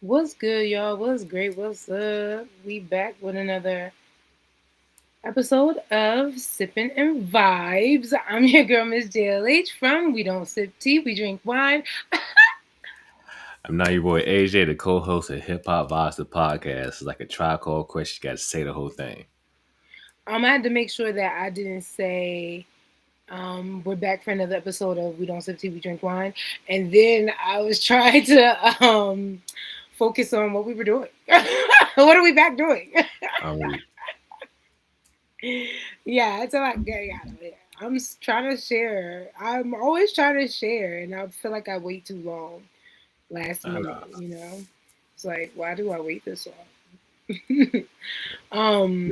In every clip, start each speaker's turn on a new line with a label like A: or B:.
A: What's good, y'all? What's great? What's up? We back with another episode of Sippin' and Vibes. I'm your girl, Miss JLH from We Don't Sip Tea, We Drink Wine.
B: I'm now your boy AJ, the co-host of Hip Hop Vibes, the podcast. It's like a tri-call question. You got to say the whole thing.
A: I had to make sure that I didn't say we're back for another episode of We Don't Sip Tea, We Drink Wine. And then I was trying to focus on what we were doing. What are we back doing?
B: I'm weak.
A: Yeah, it's a lot getting out of it. Trying to share. I'm always trying to share, and I feel like I wait too long last
B: I know.
A: minute. It's like, why do I wait this long?
B: You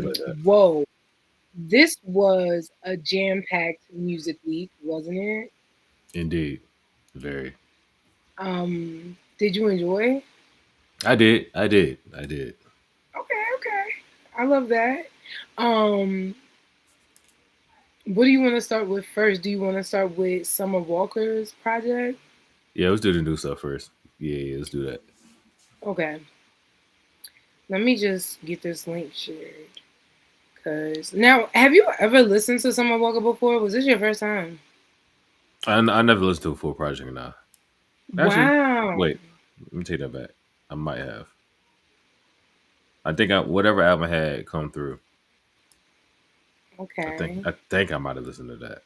B: like that?
A: Whoa. This was a jam-packed music week, wasn't it?
B: Indeed. Very.
A: Did you enjoy?
B: I did. I did. I did.
A: Okay, okay. I love that. Um, what do you want to start with first? Do you want to start with Summer Walker's project?
B: Yeah, let's do the new stuff first. Yeah, let's do that.
A: Okay. Let me just get this link shared. Cause now, have you ever listened to Summer Walker before? Was this your first time?
B: I never listened to a full project now. Actually,
A: Wow.
B: wait. Let me take that back. I might have. I think whatever album I had come through. I think
A: Okay.
B: I think I might have listened to that.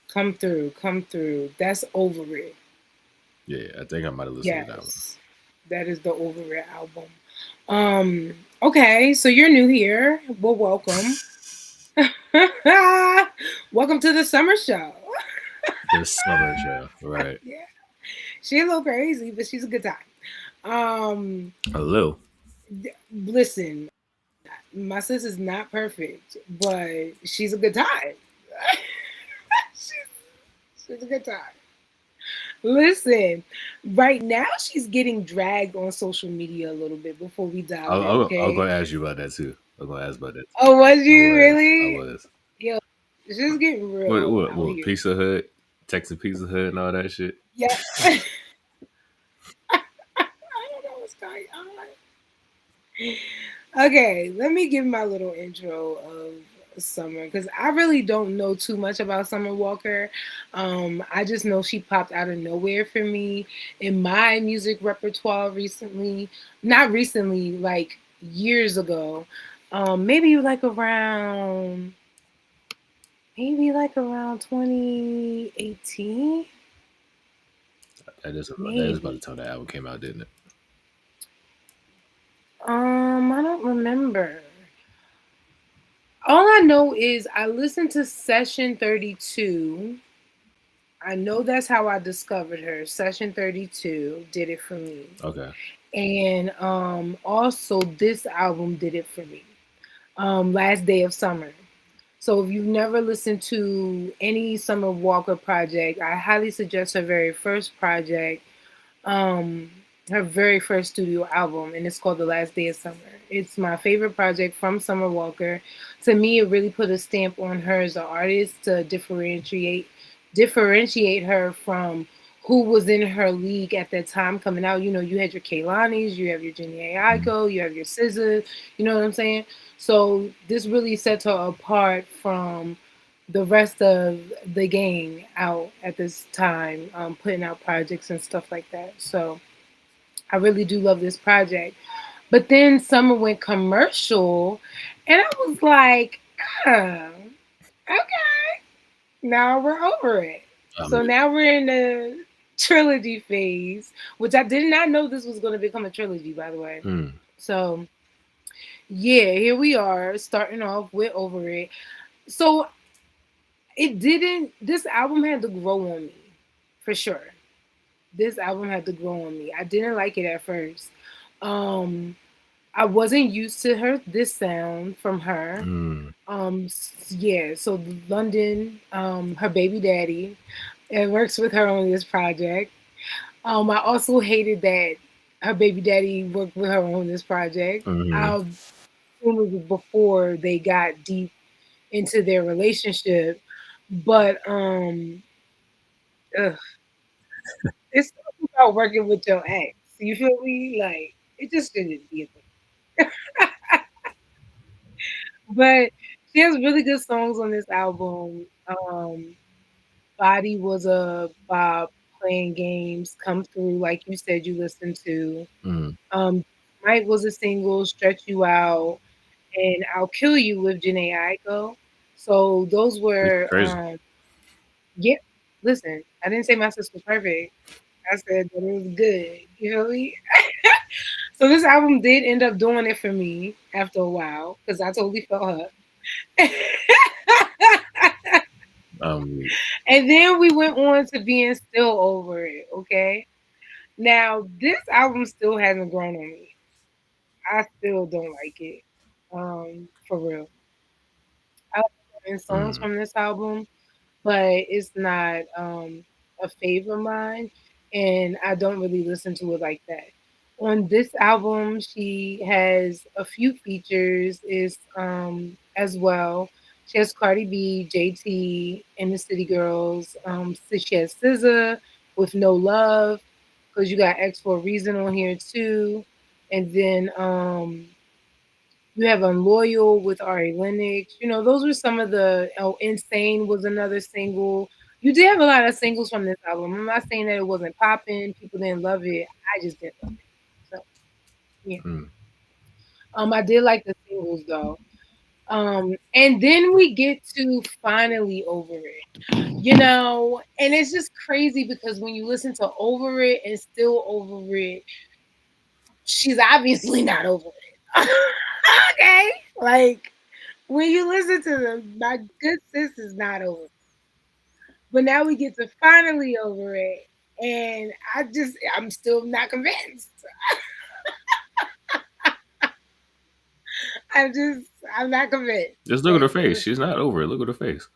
A: Come through. Come through. That's Over It.
B: Yeah, I think I might have listened to that one.
A: Yes. That is the Over It album. Okay, so you're new here. Well, welcome. Welcome to the summer show.
B: The summer show, right?
A: Yeah. She's a little crazy, but she's a good time. Um,
B: A little.
A: Listen, my sis is not perfect, but she's a good time. she's, she's a good time. Listen, right now she's getting dragged on social media a little bit before we
B: I,
A: dive
B: I,
A: in,
B: I was
A: okay?
B: going to ask you about that too. I was going to ask about that.
A: Oh, was
B: I
A: you
B: was. I
A: really?
B: was.
A: Yo, she's getting
B: What?
A: real
B: What?
A: out
B: What?
A: here.
B: Pizza Hut, Texas Pizza Hut, and all that shit.
A: Yeah. I don't know what's going on. Okay, let me give my little intro of Summer because I really don't know too much about Summer Walker. I just know she popped out of nowhere for me in my music repertoire recently. Not recently, like years ago. Maybe like around 2018.
B: That is about the
A: Maybe.
B: time the album came out, didn't it?
A: I don't remember. All I know is I listened to Session 32. I know that's how I discovered her. Session 32 did it for me.
B: Okay.
A: And also this album did it for me. Last Day of Summer. So if you've never listened to any Summer Walker project, I highly suggest her very first project, um, her very first studio album, and it's called The Last Day of Summer. It's my favorite project from Summer Walker. To me, it really put a stamp on her as an artist to differentiate her from who was in her league at that time coming out. You know, you had your Kailanis, you have your Jhené
B: Mhm.
A: Aiko, you have your SZA. You know what I'm saying? So this really sets her apart from the rest of the gang out at this time, putting out projects and stuff like that. So I really do love this project. But then Summer went commercial, and I was like, oh, okay, now we're over it.
B: I
A: So
B: mean,
A: now we're in the trilogy phase, which I did not know this was going to become a trilogy, by the way.
B: hmm.
A: So yeah, here we are starting off with Over It. So it didn't, this album had to grow on me for sure. This album had to grow on me. I didn't like it at first. Um, I wasn't used to this sound from her.
B: Hmm.
A: Yeah, so London, her baby daddy, and works with her on this project. I also hated that her baby daddy worked with her on this project.
B: Hmm.
A: I assume it was before they got deep into their relationship, but ugh, it's something about working with your ex. You feel me? Like it just shouldn't be a thing. But she has really good songs on this album. Body was a bop, playing games, come through like you said you listened to.
B: Mm.
A: Um, Mike was a single, stretch you out, and I'll kill you with Janae Aiko. So those
B: She's
A: were
B: crazy.
A: yeah. Listen, I didn't say my sister was perfect. I said that it was good. You feel me? So this album did end up doing it for me after a while because I totally felt her.
B: Um,
A: And then we went on to being still over it. Okay. Now this album still hasn't grown on me. I still don't like it. For real. I like certain songs
B: mm.
A: from this album, but it's not a favorite of mine, and I don't really listen to it like that. On this album, she has a few features is as well. She has Cardi B, JT, and the City Girls. So she has SZA with No Love, because you got X for a Reason on here too, and then you have Unloyal with Ari Lennox. You know, those were some of the. Oh, Insane was another single. You did have a lot of singles from this album. I'm not saying that it wasn't popping. People didn't love it. I just didn't love it. So yeah.
B: Mm.
A: I did like the singles though. And then we get to Finally Over It. You know, and it's just crazy because when you listen to Over It and Still Over It, she's obviously not over it. Okay, like when you listen to them, my good sis is not over. But now we get to finally over it. And I'm still not convinced. I'm just, I'm not convinced.
B: Just look at
A: But
B: her face.
A: listen,
B: She's not over it. Look at her face.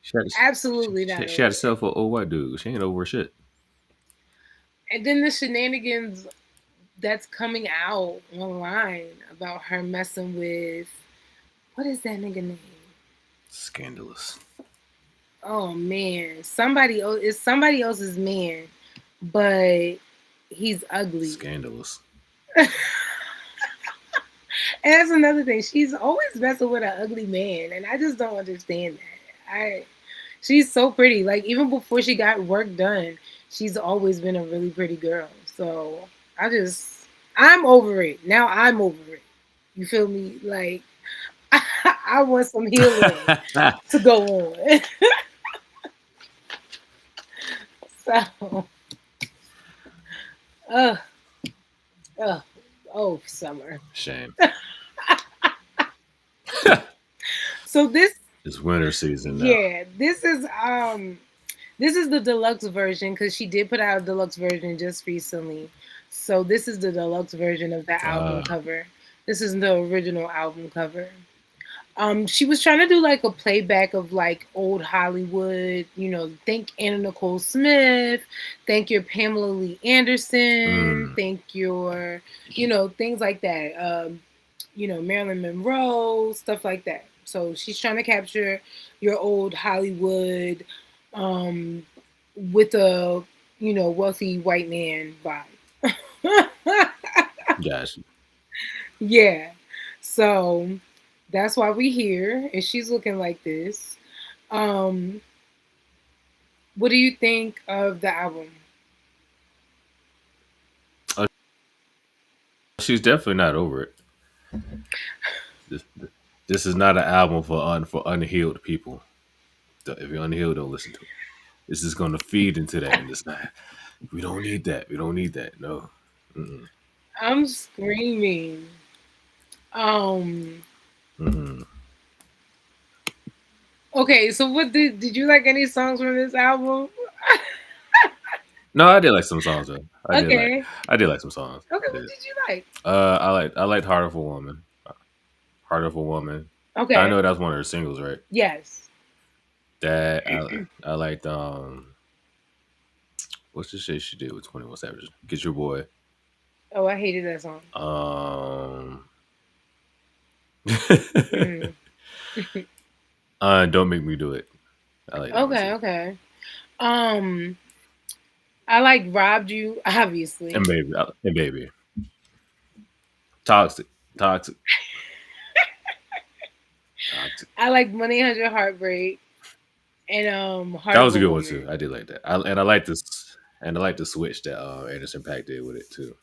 B: She had,
A: absolutely not
B: she had
A: over
B: to
A: it.
B: settle for an old white dude. She ain't over shit.
A: And then the shenanigans that's coming out online about her messing with, what is that nigga name?
B: Scandalous.
A: Oh man, somebody else. It's somebody else's man, but he's ugly.
B: Scandalous.
A: And that's another thing. She's always messing with an ugly man, and I just don't understand that. She's so pretty. Like even before she got work done, she's always been a really pretty girl. So I'm over it now. I'm over it. You feel me? Like I want some healing to go on. So, uh, uh, oh, summer.
B: Shame.
A: So this,
B: It's winter season now.
A: yeah, this is the deluxe version because she did put out a deluxe version just recently. So this is the deluxe version of the album cover. This is the original album cover. She was trying to do like a playback of like old Hollywood, you know, think Anna Nicole Smith, thank your Pamela Lee Anderson,
B: Mm.
A: thank your, you know, things like that. You know, Marilyn Monroe, stuff like that. So she's trying to capture your old Hollywood um, with a, you know, wealthy white man vibe.
B: Gotcha.
A: Yeah. So that's why we here, and she's looking like this. Um, what do you think of the album?
B: She's definitely not over it. This, this is not an album for unhealed people. If you're unhealed, don't listen to it. This is going to feed into that, and it's not. We don't need that. We don't need that. No. Mm-mm.
A: I'm screaming. Um,
B: Mm-mm.
A: okay, so what did you like any songs from this album?
B: No, I did like some songs though.
A: Okay.
B: I did like some songs.
A: Okay,
B: I
A: what
B: did.
A: did you like?
B: I liked Heart of a Woman. Heart of a Woman. I
A: Okay.
B: know that's one of her singles, right?
A: Yes.
B: That I liked. What's the shit she did with 21 Savage? Get Your Boy.
A: Oh, I hated that song.
B: Um.
A: Mm.
B: Don't Make Me Do It. I like that one
A: Okay,
B: too.
A: okay. Um, I like robbed you, obviously.
B: And baby, toxic, toxic, toxic.
A: I like Money 100 Heartbreak and Heart
B: That
A: of
B: was
A: a
B: a good one too.
A: Woman.
B: I did like that. And I like this, and I like the switch that Anderson Paak did with it too.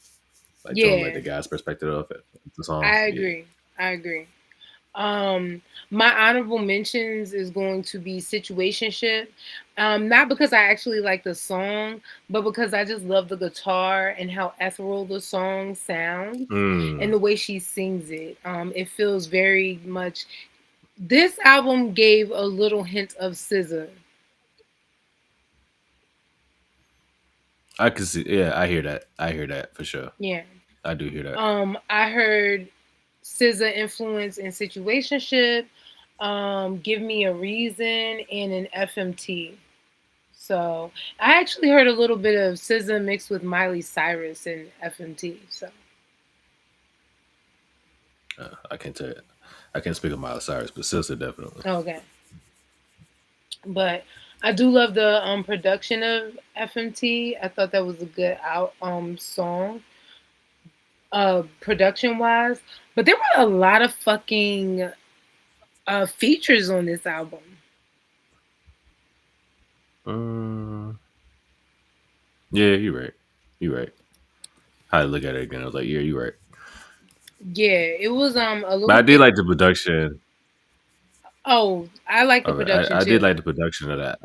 B: Like throwing like
A: Yeah,
B: the guy's perspective of it, the song.
A: I
B: Yeah.
A: agree. I agree. My honorable mentions is going to be Situationship. Not because I actually like the song, but because I just love the guitar and how ethereal the song sounds and
B: Mm.
A: the way she sings it. It feels very much. This album gave a little hint of SZA.
B: I can see. Yeah, I hear that. I hear that for sure.
A: Yeah.
B: I do hear that.
A: I heard SZA influence in Situationship, Give Me a Reason, and an FMT. So I actually heard a little bit of SZA mixed with Miley Cyrus and FMT. So
B: I can't tell you. I can't speak of Miley Cyrus, but Sister definitely.
A: okay, but I do love the production of FMT. I thought that was a good out song, production wise. But there were a lot of fucking features on this album.
B: Mm, yeah, you're right. You're right. I look at it again. I was like, yeah, you're right.
A: Yeah, it was a
B: But
A: little
B: I did
A: bit.
B: like the production
A: Oh, I like the
B: of it.
A: production
B: I did
A: too.
B: like the production of that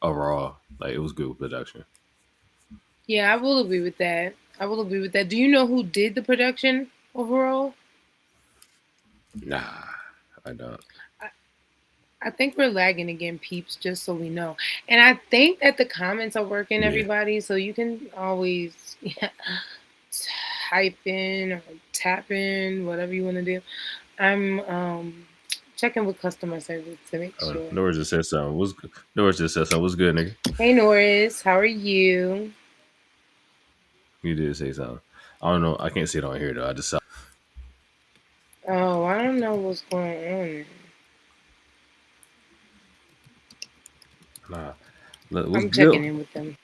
B: overall. Like it was good production.
A: Yeah, I will agree with that. I will agree with that. Do you know who did the production overall?
B: Nah, I don't.
A: I think we're lagging again, peeps, just so we know. And I think that the comments are working,
B: Yeah.
A: everybody, so you can always type in or tap in, whatever you want to do. I'm checking with customer service to make sure.
B: Norris just said something. What's good? Norris just said something. What's good, nigga?
A: Hey, Norris, how are you?
B: You did say something. I don't know. I can't see it on here though. I just saw.
A: Oh, I don't know what's going on.
B: Nah. Look, what's
A: I'm checking
B: good?
A: in with them.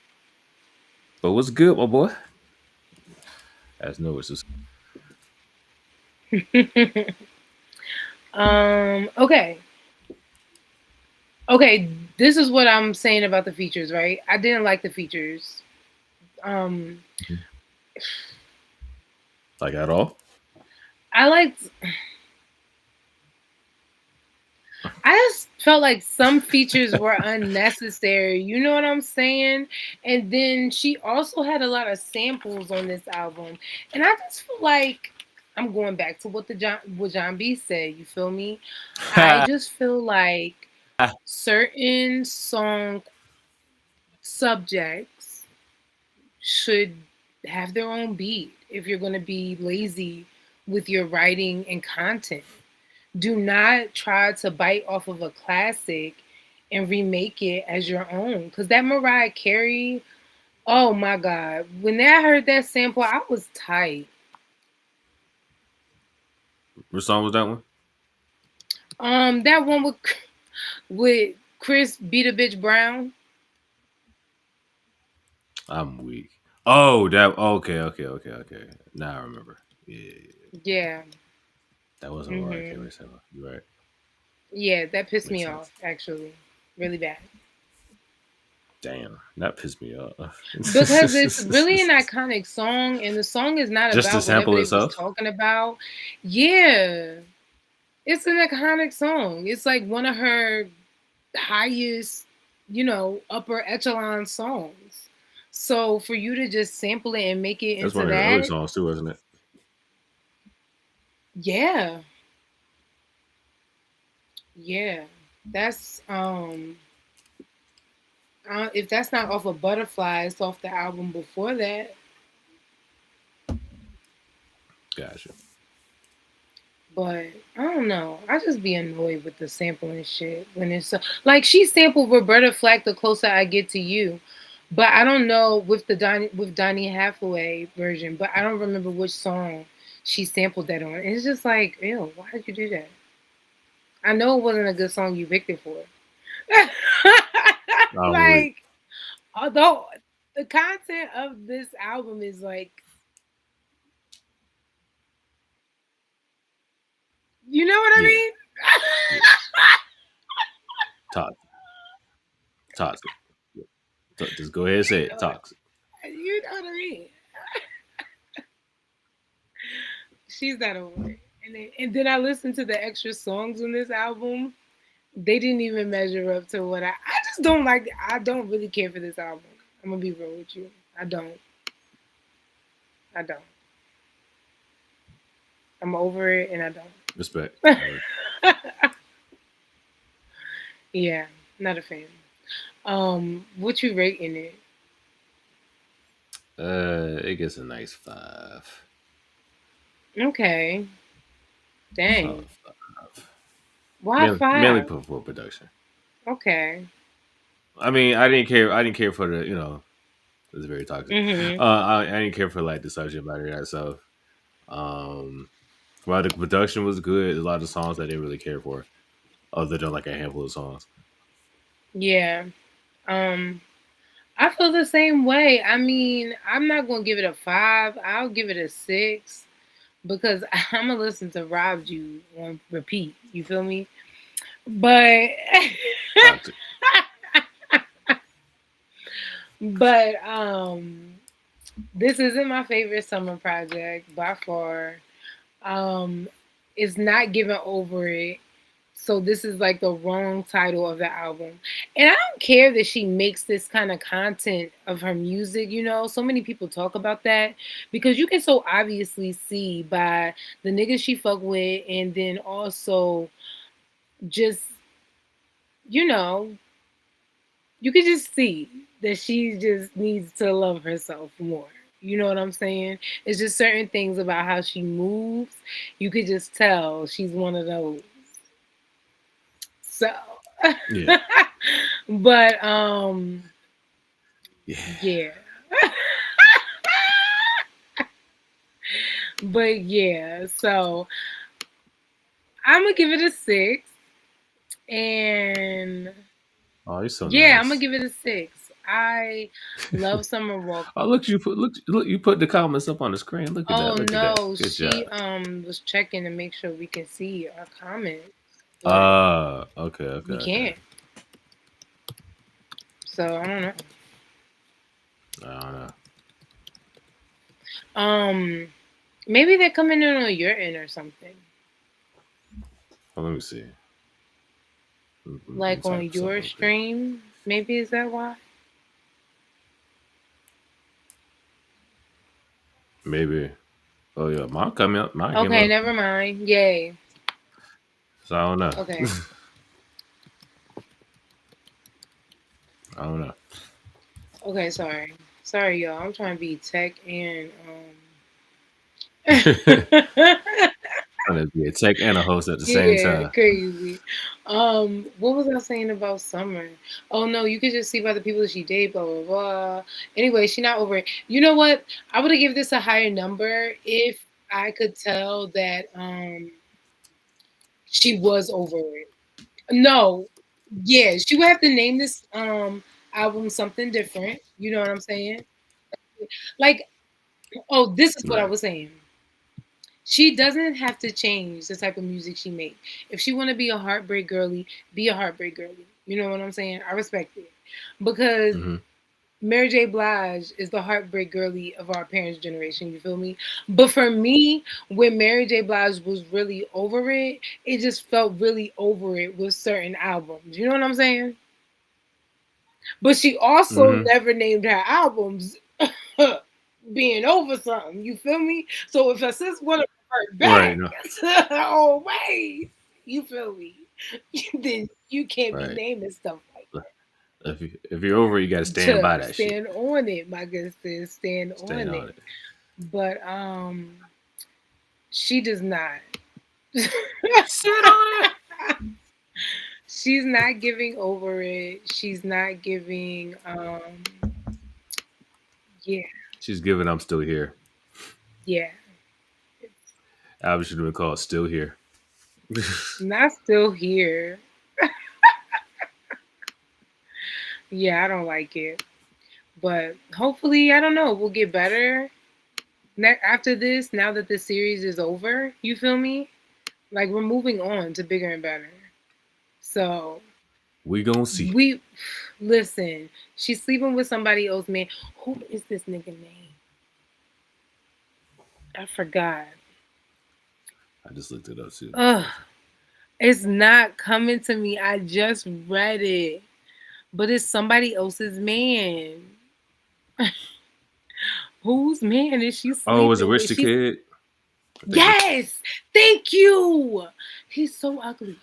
B: But what's good, my boy? As Norris is.
A: Okay. Okay, this is what I'm saying about the features, right? I didn't like the features. Um,
B: Like at all?
A: I liked. I just felt like some features were unnecessary. You know what I'm saying? And then she also had a lot of samples on this album, and I just feel like I'm going back to what John B said. You feel me? I just feel like certain song subjects should have their own beat if you're going to be lazy with your writing and content. Do not try to bite off of a classic and remake it as your own. Because that Mariah Carey, oh my God. When I heard that sample, I was tight.
B: What song was that one?
A: That one with Chris Beat a Bitch Brown.
B: I'm weak. Oh, that. Okay. Now I remember. Yeah,
A: Yeah.
B: that wasn't Mariah
A: hmm
B: Carey. You're right.
A: Yeah, that pissed
B: Makes
A: me
B: sense.
A: off, actually. Really bad.
B: Damn, that pissed me off.
A: Because it's really an iconic song, and the song is not
B: Just the
A: about whatever
B: sample
A: they was
B: itself.
A: talking about. Yeah, it's an iconic song. It's like one of her highest, upper echelon songs. So for you to just sample it and make it
B: That's
A: into
B: one of her early
A: that,
B: songs too, wasn't it?
A: yeah, yeah, that's if that's not off of Butterfly, it's off the album before that.
B: Gotcha.
A: But I don't know. I just be annoyed with the sampling shit when it's like she sampled Roberta Flack "The Closer I Get to You," but I don't know with Donny Hathaway version. But I don't remember which song she sampled that on. It's just like, ew, why did you do that? I know it wasn't a good song you picked it for.
B: I'm weak.
A: Like, although. The content of this album is like, you know what I
B: Yeah,
A: mean?
B: yeah. Toxic, toxic. Yeah. Just go ahead and say it. Toxic.
A: You know what I mean? She's not over it. And then I listened to the extra songs on this album. They didn't even measure up to what I just don't like. I don't really care for this album. I'm gonna be real with you. I don't. I don't. I'm over it and I
B: Respect.
A: don't.
B: All right.
A: Yeah, not a fan. What you rating it?
B: It gets a nice 5.
A: Okay.
B: Solid
A: Dang.
B: 5.
A: Why
B: Mainly
A: five?
B: for production.
A: Okay.
B: I mean, I didn't care. I didn't care for the it's very toxic.
A: Mhm.
B: I didn't care for like the subject matter that stuff. Um, while the production was good, a lot of songs I didn't really care for, other than like a handful of songs.
A: Yeah. Um. I feel the same way. I mean, I'm not gonna give it a five. I'll give it a six because I'm gonna listen to Rob You on repeat. You feel me? But
B: Toxic.
A: but this isn't my favorite summer project by far. Um, it's not giving over it. So this is like the wrong title of the album. And I don't care that she makes this kind of content of her music, you know. So many people talk about that because you can so obviously see by the niggas she fuck with and then also just, you know, you can just see that she just needs to love herself more. You know what I'm saying? It's just certain things about how she moves. You could just tell she's one of those. So,
B: Yeah.
A: but
B: Yeah.
A: yeah. But yeah, so I'm gonna give it a six, and
B: Oh, you're so
A: yeah, I'm gonna
B: nice.
A: give it a six. I love Summer Walker.
B: Oh, look you put the comments up on the screen. Look at that.
A: Oh
B: Look at that.
A: no,
B: Good job.
A: she was checking to make sure we can see our comments, but
B: Okay, okay,
A: we
B: okay.
A: can't. So I don't know.
B: I don't know.
A: Um, maybe they're coming in on your end or something,
B: Well, let me see. Let me
A: like
B: type
A: on
B: something
A: your
B: real quick.
A: stream. Maybe is that why?
B: Maybe. Oh yeah, mine come up. Mine came
A: Okay,
B: up.
A: never mind. Yay.
B: So I don't know.
A: Okay.
B: I don't know.
A: Okay, sorry. Sorry, y'all. I'm trying to be tech and
B: Trying to be a tech and a host at the same
A: yeah,
B: time.
A: crazy. What was I saying about Summer? Oh no, you could just see by the people that she dated, blah blah blah. Anyway, she not over it. You know what? I would have given this a higher number if I could tell that she was over it. No, yeah, she would have to name this album something different. You know what I'm saying? Like, oh, this is what I
B: Right.
A: was saying. She doesn't have to change the type of music she makes. If she want to be a heartbreak girly, be a heartbreak girly. You know what I'm saying? I respect it because
B: Mm-hmm.
A: Mary J. Blige is the heartbreak girly of our parents' generation. You feel me? But for me, when Mary J. Blige was really over it, it just felt really over it with certain albums. You know what I'm saying? But she also
B: Mm-hmm.
A: never named her albums being over something. You feel me? So if a sis want to revert
B: Right.
A: back
B: No.
A: to her old ways, you feel me? Then you can't be
B: Right.
A: naming stuff like
B: If you're over, it, you got to
A: that.
B: stand by
A: To
B: that shit.
A: stand on it, my good sis, stand
B: Stand
A: on
B: on
A: it.
B: it.
A: But she does not.
B: Sit on it.
A: She's not giving over it. She's not giving yeah,
B: She's giving. I'm still here.
A: yeah.
B: Album should have been called "Still Here."
A: Not still here. Yeah, I don't like it. But hopefully, I don't know, we'll get better after this. Now that the series is over, you feel me? Like we're moving on to bigger and better. So
B: We gonna see.
A: we listen. She's sleeping with somebody else, man. Who is this nigga name? I forgot.
B: I just looked it up too.
A: Ugh, it's not coming to me. I just read it, but it's somebody else's man. Whose man is she
B: Oh, was it
A: sleeping
B: Rich
A: with?
B: the
A: She's
B: Kid? I think Rich.
A: yes. Thank you. He's so ugly.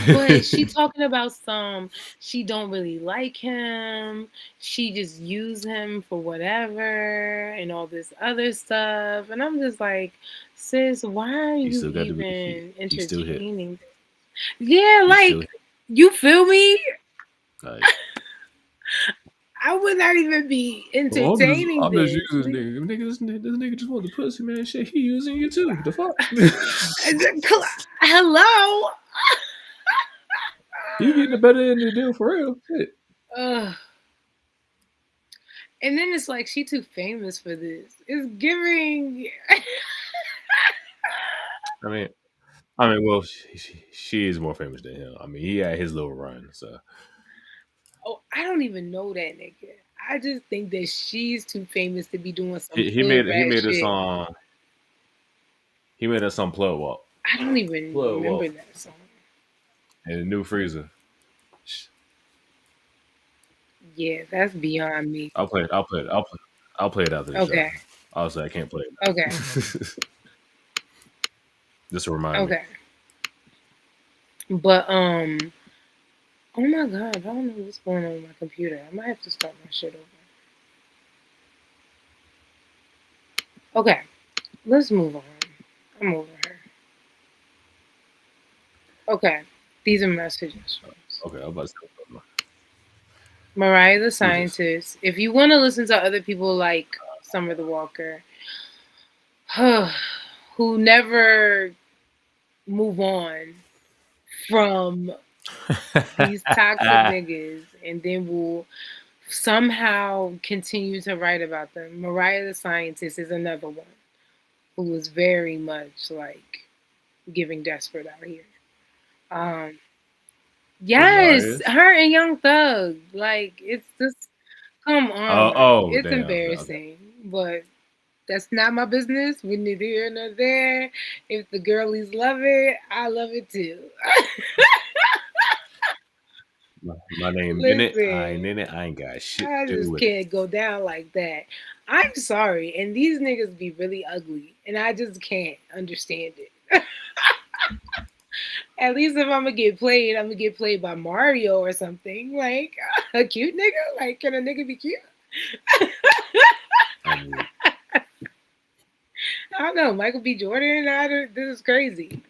A: But she talking about some she don't really like him. She just use him for whatever and all this other stuff. And I'm just like, sis, why are
B: He
A: you
B: still got to be.
A: even
B: He still hit.
A: entertaining this? Yeah,
B: He still
A: like
B: hit.
A: you feel me?
B: Like,
A: I would not even be
B: oh,
A: entertaining
B: I'm just
A: this.
B: using this nigga. This nigga just want the pussy, man. Shit, he using you too. The fuck?
A: Hello.
B: He getting the better end of the deal for real. Shit.
A: Ugh. And then it's like she too famous for this. It's giving.
B: I mean, well, she is more famous than him. I mean, he had his little run, so
A: Oh, I don't even know that nigga. I just think that she's too famous to be doing some
B: he
A: hood
B: made
A: rat
B: a
A: shit.
B: song. He made a song plug walk,
A: I don't even
B: plug
A: remember
B: walk,
A: that song.
B: and the new freezer.
A: Yeah, that's beyond me.
B: I'll play it. I'll play it after the show.
A: Okay.
B: Obviously, I can't play it
A: Okay.
B: now. Just to remind me.
A: Okay. But oh my god, I don't know what's going on with my computer. I might have to start my shit over. Okay. Let's move on. I'm over her. Okay. These are messages.
B: Okay, I'm about to say
A: Mariah the
B: who's this?
A: Scientist. If you want to listen to other people like Summer the Walker, who never move on from these toxic niggas and then will somehow continue to write about them. Mariah the Scientist is another one who was very much like giving desperate out here. Um,
B: Who
A: yes,
B: Marius?
A: her and Young Thug. Like it's just come
B: Oh,
A: on.
B: oh,
A: It's
B: damn. Okay.
A: embarrassing. But that's not my business. We neither here nor there. If the girlies love it, I love it too.
B: My name in it. I ain't
A: Listen,
B: in it. I ain't got shit
A: I
B: to do
A: just
B: with it.
A: can't go down like that. I'm sorry. And these niggas be really ugly. And I just can't understand it. At least if I'm gonna get played, I'm gonna get played by Mario or something. Like a cute nigga. Like, can a nigga be cute?
B: I mean,
A: I don't know. Michael B. Jordan. This is crazy.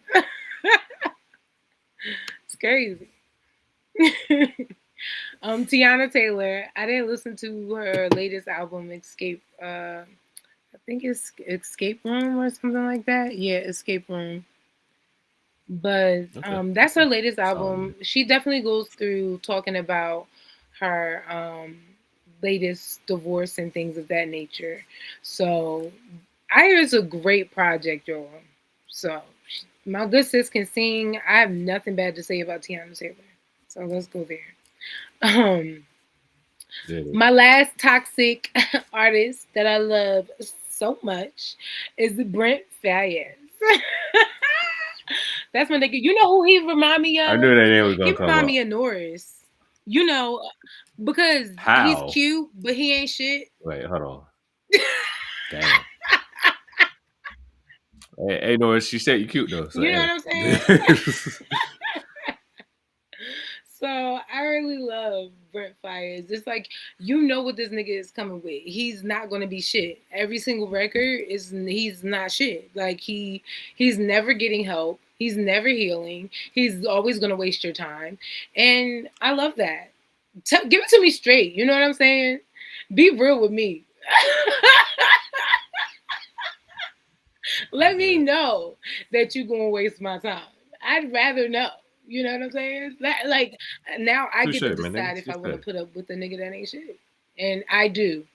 A: It's crazy. Tiana Taylor. I didn't listen to her latest album, Escape. I think it's Escape Room or something like that. Yeah, Escape Room. But
B: okay.
A: that's her latest
B: Solid.
A: album. She definitely goes through talking about her latest divorce and things of that nature. So I hear it's a great project, y'all. So my good sis can sing. I have nothing bad to say about Tiana Taylor. So let's go there. Um,
B: Yeah,
A: my last toxic artist that I love so much is Brent Fayez. That's my nigga. You know who he remind me
B: I
A: of?
B: knew that name was
A: He
B: gonna come
A: remind
B: up.
A: me of Norris. You know, because he's
B: How?
A: cute, but he ain't shit.
B: Wait, hold on. Damn. Hey, no, she said you cute though. So
A: You know what
B: hey.
A: I'm saying? So I really love Brent Fires. It's like you know what this nigga is coming with. He's not gonna be shit. Every single record is he's not shit. Like he's never getting help. He's never healing. He's always gonna waste your time, and I love that. Give it to me straight. You know what I'm saying? Be real with me. Let me know that you're gonna waste my time. I'd rather know. You know what I'm saying? Like now I get
B: Touche,
A: to
B: man.
A: decide
B: Nigga.
A: if I want to
B: Touche.
A: put up with a nigga that ain't shit. and I do.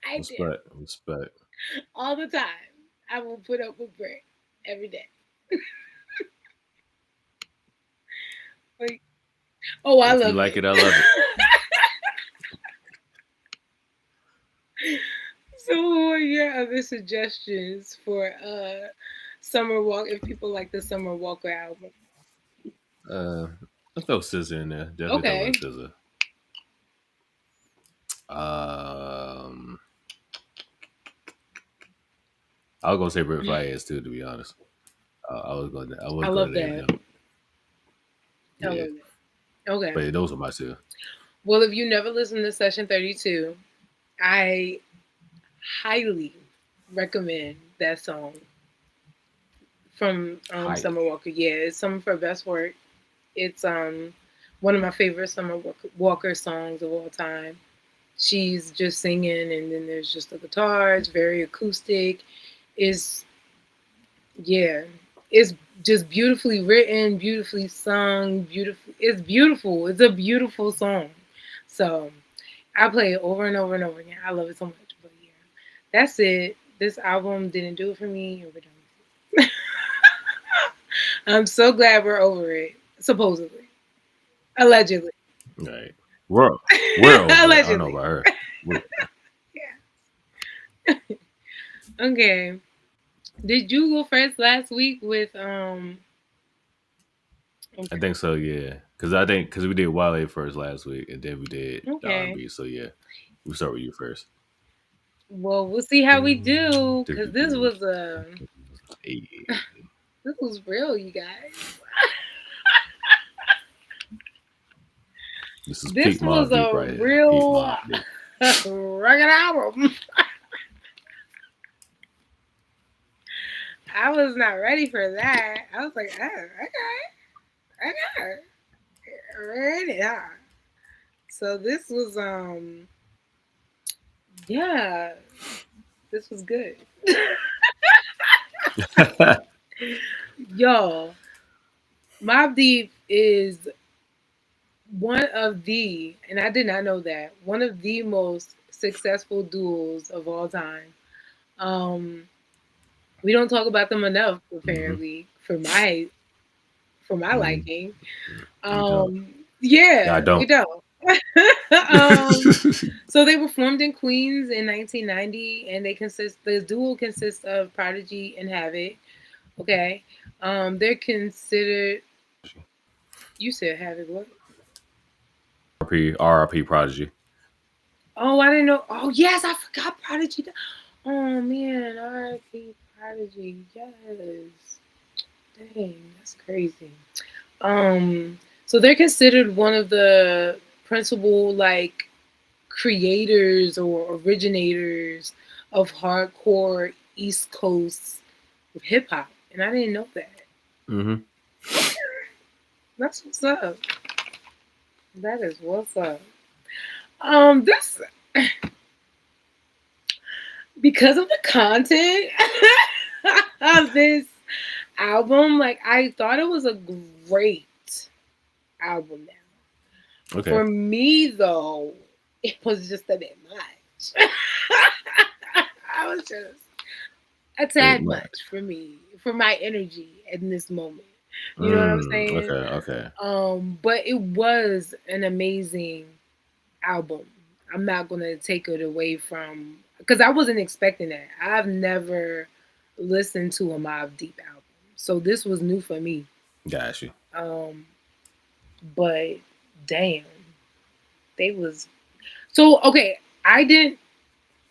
A: I do
B: Respect, respect.
A: all the time. I will put up with Brit every day. Like, oh, I
B: If you
A: love
B: like
A: it.
B: it, I love it.
A: So, what are your other suggestions for Summer Walk? If people like the Summer Walker album,
B: Uh, I throw Scissor in there. Definitely throw in
A: okay,
B: Scissor. Um, I was gonna say Brent Fayez too. To be honest, I
A: I
B: was gonna
A: love
B: name
A: that.
B: him.
A: I
B: Yeah,
A: love that. Okay.
B: but yeah, those are my two.
A: Well, if you never listened to Session 32, I highly recommend that song from
B: Highly.
A: Summer Walker. Yeah, it's some of her best work. It's one of my favorite Walker songs of all time. She's just singing, and then there's just the guitar. It's very acoustic. It's yeah, it's just beautifully written, beautifully sung, beautiful. It's beautiful. It's a beautiful song. So I play it over and over and over again. I love it so much. But yeah, that's it. This album didn't do it for me, and we're done with it. I'm so glad we're over it. Supposedly, allegedly,
B: Right. We're we're over it. I don't know
A: allegedly.
B: about her. We-
A: Yeah. Okay. Did you go first last week with
B: I
A: Okay.
B: think so. Yeah, because we did Wale first last week, and then we did the R and
A: Okay.
B: B. So yeah, we start with you first.
A: Well, we'll see how we do cuz
B: Hey,
A: this was real, you guys.
B: this is
A: This
B: peak
A: was
B: Mob Deep
A: a
B: right here. Peak
A: real
B: Mob Deep.
A: rugged album. I was not ready for that. I was like, "Oh, okay. Ready, huh?" So this was yeah, this was good. Y'all, Mob Deep is one of the, and I did not know that, one of the most successful duos of all time. Um, we don't talk about them enough,
B: hmm
A: apparently, for my
B: hmm
A: liking.
B: We don't. I
A: Yeah, we
B: don't.
A: don't. um, so they were formed in Queens in 1990, and the duo consists of Prodigy and Havoc. Okay, they're considered. You said Havoc, what?
B: RP Prodigy.
A: Oh, I didn't know. Oh, yes, I forgot Prodigy. Oh man, R.I.P. Prodigy. Yes. Dang, that's crazy. So they're considered one of the principal like creators or originators of hardcore East Coast hip hop, and I didn't know that.
B: hmm
A: Okay, that's what's up. That is what's up. This because of the content of this album, like I thought it was a great album now.
B: Okay.
A: For me though, it was just a bit much. I was just a
B: Bit
A: tad
B: much.
A: much for me, for my energy in this moment. You know what I'm
B: Okay.
A: saying?
B: Okay.
A: But it was an amazing album. I'm not gonna take it away from because I wasn't expecting that. I've never listened to a Mobb Deep album, so this was new for me.
B: Got you.
A: Um, but damn, they was so okay. I didn't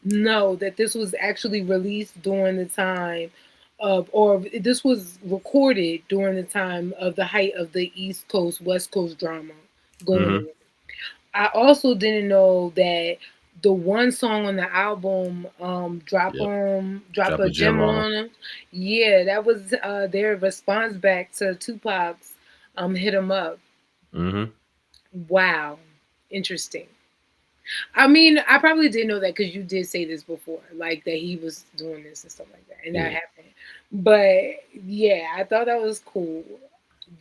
A: know that this was actually released during the time of, or this was recorded during the time of the height of the East Coast West Coast drama going
B: hmm
A: on. I also didn't know that the one song on the album,
B: Yep.
A: Drop
B: Drop a
A: a
B: gem
A: Gem
B: on them.
A: on 'em," yeah, that was their response back to Tupac's Hit 'em Up.
B: hmm
A: Wow. Interesting. I mean, I probably did know that because you did say this before, like that he was doing this and stuff like that, and that
B: Yeah.
A: happened. But yeah, I thought that was cool.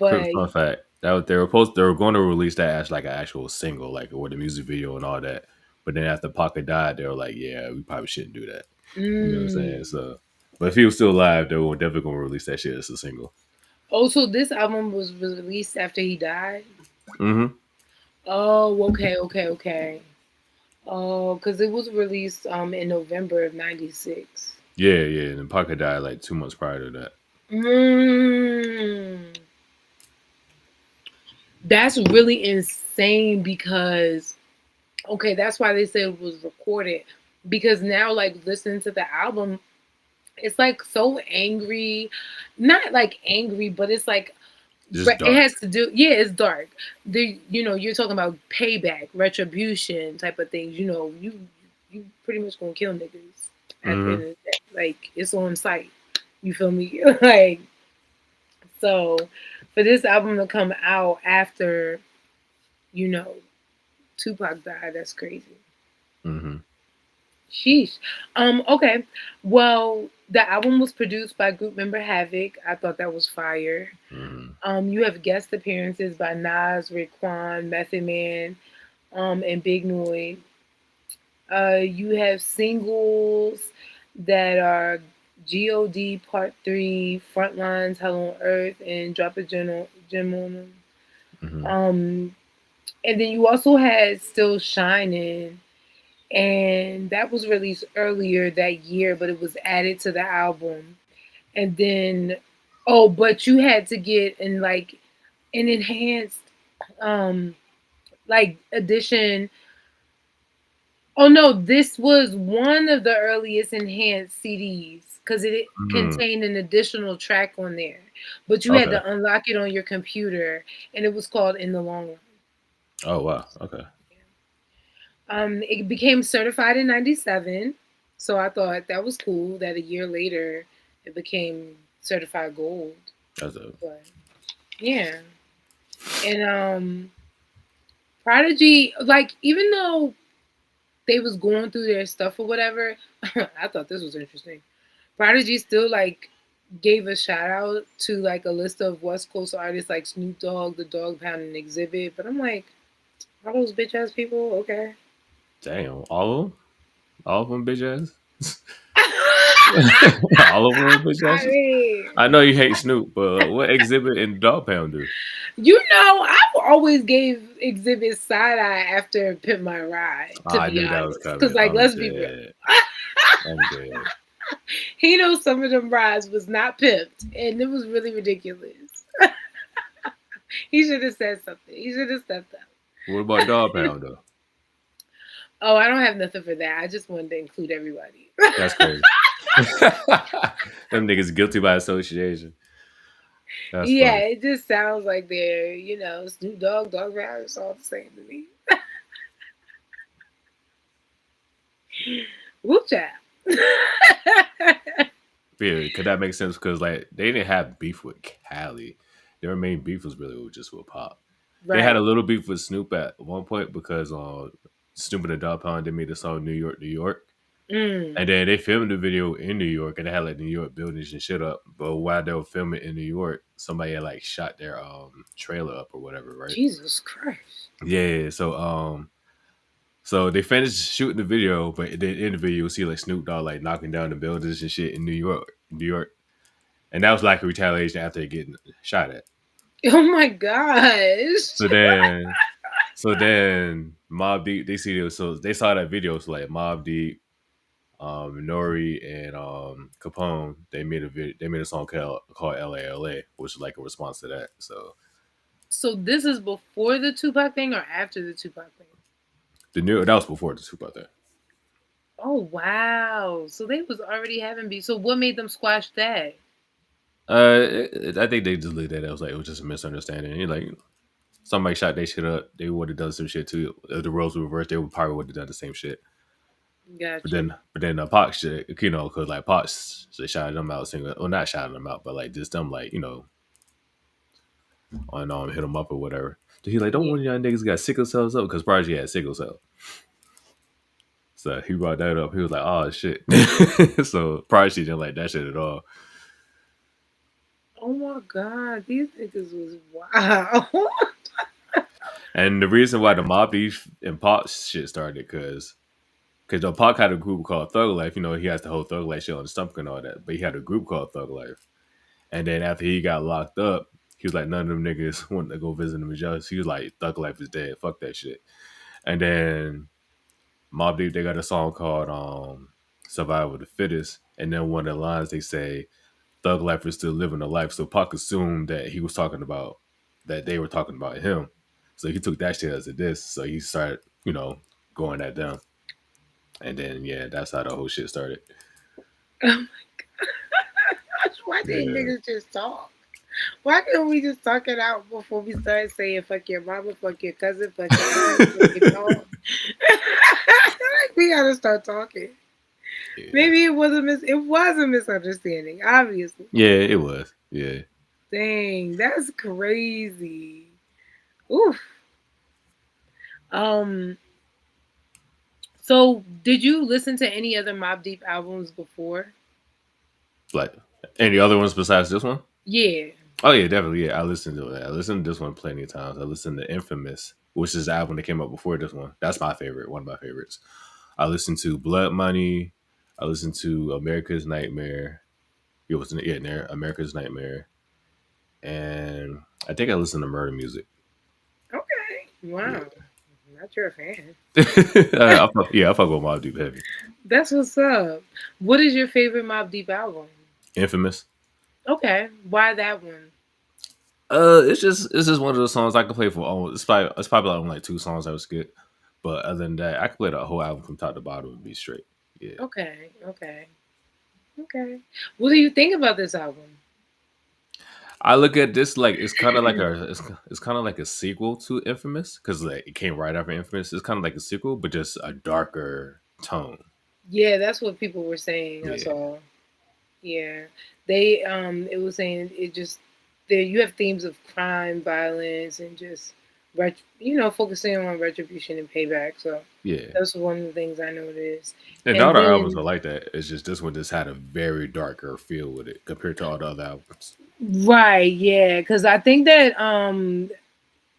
B: Quick
A: But
B: fun fact. That they were going to release that as like an actual single, like with the music video and all that. But then after Paca died, they were like, yeah, we probably shouldn't do that. You know what I'm saying?
A: Mm.
B: So, but if he was still alive, they were definitely going to release that shit as a single.
A: Oh, so this album was released after he died?
B: Mm-hmm.
A: Oh, okay, okay, okay. Oh, because it was released in November of '96.
B: Yeah, yeah. And Paca died like 2 months prior to that.
A: Mm. That's really insane because okay, that's why they said it was recorded. Because now, like listening to the album, it's like so angry, not like angry, but it's like
B: Just
A: it
B: dark.
A: has to do. Yeah, it's dark. You're talking about payback, retribution type of things. You pretty much gonna kill niggas at the end
B: Mm-hmm.
A: of the day. Like it's on site. You feel me? Like so, for this album to come out after you know Tupac died, that's crazy.
B: Mm-hmm.
A: Sheesh. Okay. Well, the album was produced by group member Havoc. I thought that was fire.
B: Mm-hmm.
A: You have guest appearances by Nas, Raekwon, Method Man, and Big Noy. You have singles that are God Part 3, Frontlines, Hell on Earth, and Drop a Gem on 'Em.
B: Mm-hmm.
A: Um, and then you also had Still Shining, and that was released earlier that year, but it was added to the album. And then, oh, but you had to get in like an enhanced, um, like edition. Oh no, this was one of the earliest enhanced CDs because it
B: Mm-hmm.
A: contained an additional track on there, but you had
B: Okay.
A: to unlock it on your computer, and it was called In the Long Run.
B: Oh wow. Okay.
A: It became certified in '97, so I thought that was cool that a year later it became certified gold.
B: That's a.
A: But yeah, and Prodigy, like even though they was going through their stuff or whatever, I thought this was interesting. Prodigy still like gave a shout out to like a list of West Coast artists like Snoop Dogg, The Dog Pound, and Exhibit, but I'm like, all those bitch ass people, okay.
B: Damn. All of them. All of them, bitch ass.
A: I
B: All of them, bitch asses.
A: mean,
B: I know you hate Snoop, but what Exhibit and Dog Pound do?
A: I've always gave Exhibit side eye after Pimp My Ride,
B: Oh,
A: to
B: I
A: be
B: knew that was
A: honest. Cause
B: coming.
A: like,
B: I'm
A: let's be real.
B: dead. I'm dead.
A: He knows some of them rides was not pimped, and it was really ridiculous. He should have said something. He should have stepped up.
B: What about Dog Pound though?
A: Oh, I don't have nothing for that. I just wanted to include everybody.
B: That's crazy. Them niggas guilty by association. That's
A: Yeah,
B: funny.
A: it just sounds like they're, Snoop Dogg, Dog Pound, it's all the same to me. Whoop child.
B: Yeah, could that make sense? Because like they didn't have beef with Cali. Their main beef was really just with Pop. They had a
A: Right.
B: little beef with Snoop at one point because Snoop and the Dog Pound they made the song New York, New York.
A: Mm.
B: And then they filmed the video in New York and they had like New York buildings and shit up. But while they were filming in New York, somebody had like shot their trailer up or whatever, right?
A: Jesus Christ.
B: Yeah, so they finished shooting the video, but then in the video you see like Snoop Dogg like knocking down the buildings and shit in New York. New York. And that was like a retaliation after they getting shot at.
A: Oh my gosh.
B: So then Mobb Deep they see it, so they saw that video, so like Mobb Deep, Nori and Capone, they made a song called LALA, which is like a response to that. So
A: So this is before the Tupac thing or after the Tupac thing?
B: the new that was before the Tupac thing.
A: Oh wow. So they was already having beef. So what made them squash that?
B: I think they just looked at it. I was like, it was just a misunderstanding. Like somebody shot their shit up, they would have done some shit too. If the roles were reversed, they would probably would have done the same shit.
A: Got
B: But
A: you.
B: then Pac shit, because like Pac they shouted them out, single, well not shouted them out, but like just them like on hit them up or whatever. So he like, don't
A: Yeah.
B: one of y'all niggas got sickle cells up because Prodigy had sickle cell. So he brought that up. He was like, oh shit. So Prodigy didn't like that shit at all.
A: Oh my god, these niggas was wow.
B: And the reason why the Mobb Deep and Pac shit started, because the Pac had a group called Thug Life. You know, he has the whole Thug Life shit on the stomach and all that, but he had a group called Thug Life. And then after he got locked up, he was like, none of them niggas wanted to go visit him in jail. So he was like, Thug Life is dead. Fuck that shit. And then Mobb Deep, they got a song called Survival of the Fittest. And then one of the lines they say, Thug Life is still living a life. So Pac assumed that he was talking about, that they were talking about him. So he took that shit as a diss. So he started, going at them. And then, yeah, that's how the whole shit started.
A: Oh my gosh, why didn't
B: Yeah.
A: niggas just talk? Why couldn't we just talk it out before we start saying fuck your mama, fuck your cousin, fuck your aunt, fuck your dog? Like we gotta start talking.
B: Yeah.
A: Maybe it was a misunderstanding, obviously.
B: Yeah, it was. Yeah.
A: Dang, that's crazy. Oof. Um. So, did you listen to any other Mobb Deep albums before?
B: Like, any other ones besides this one?
A: Yeah.
B: Oh, yeah, definitely. Yeah, I listened to that. I listened to this one plenty of times. I listened to Infamous, which is the album that came out before this one. That's my favorite, one of my favorites. I listened to Blood Money. I listened to America's Nightmare. It was in there, America's Nightmare. And I think I listened to Murder Music.
A: Okay.
B: Yeah.
A: Wow. Not your fan.
B: I fuck with Mobb Deep heavy.
A: That's what's up. What is your favorite Mobb Deep album?
B: Infamous.
A: Okay. Why that one?
B: It's just one of those songs I can play for. It's probably like only like two songs I would skip, but other than that, I could play the whole album from top to bottom and be straight. Yeah,
A: Okay. Okay. Okay. What do you think about this album?
B: I look at this like it's kind of like a sequel to Infamous because like it came right after Infamous. It's kind of like a sequel, but just a darker tone.
A: Yeah, that's what people were saying. I
B: Yeah,
A: saw. Yeah, they it was saying it just there you have themes of crime, violence, and just focusing on retribution and payback. So
B: yeah.
A: that's one of the things I noticed.
B: And
A: And
B: all the albums
A: then
B: are like that. It's just this one just had a very darker feel with it compared to all the other albums.
A: right, yeah, because I think that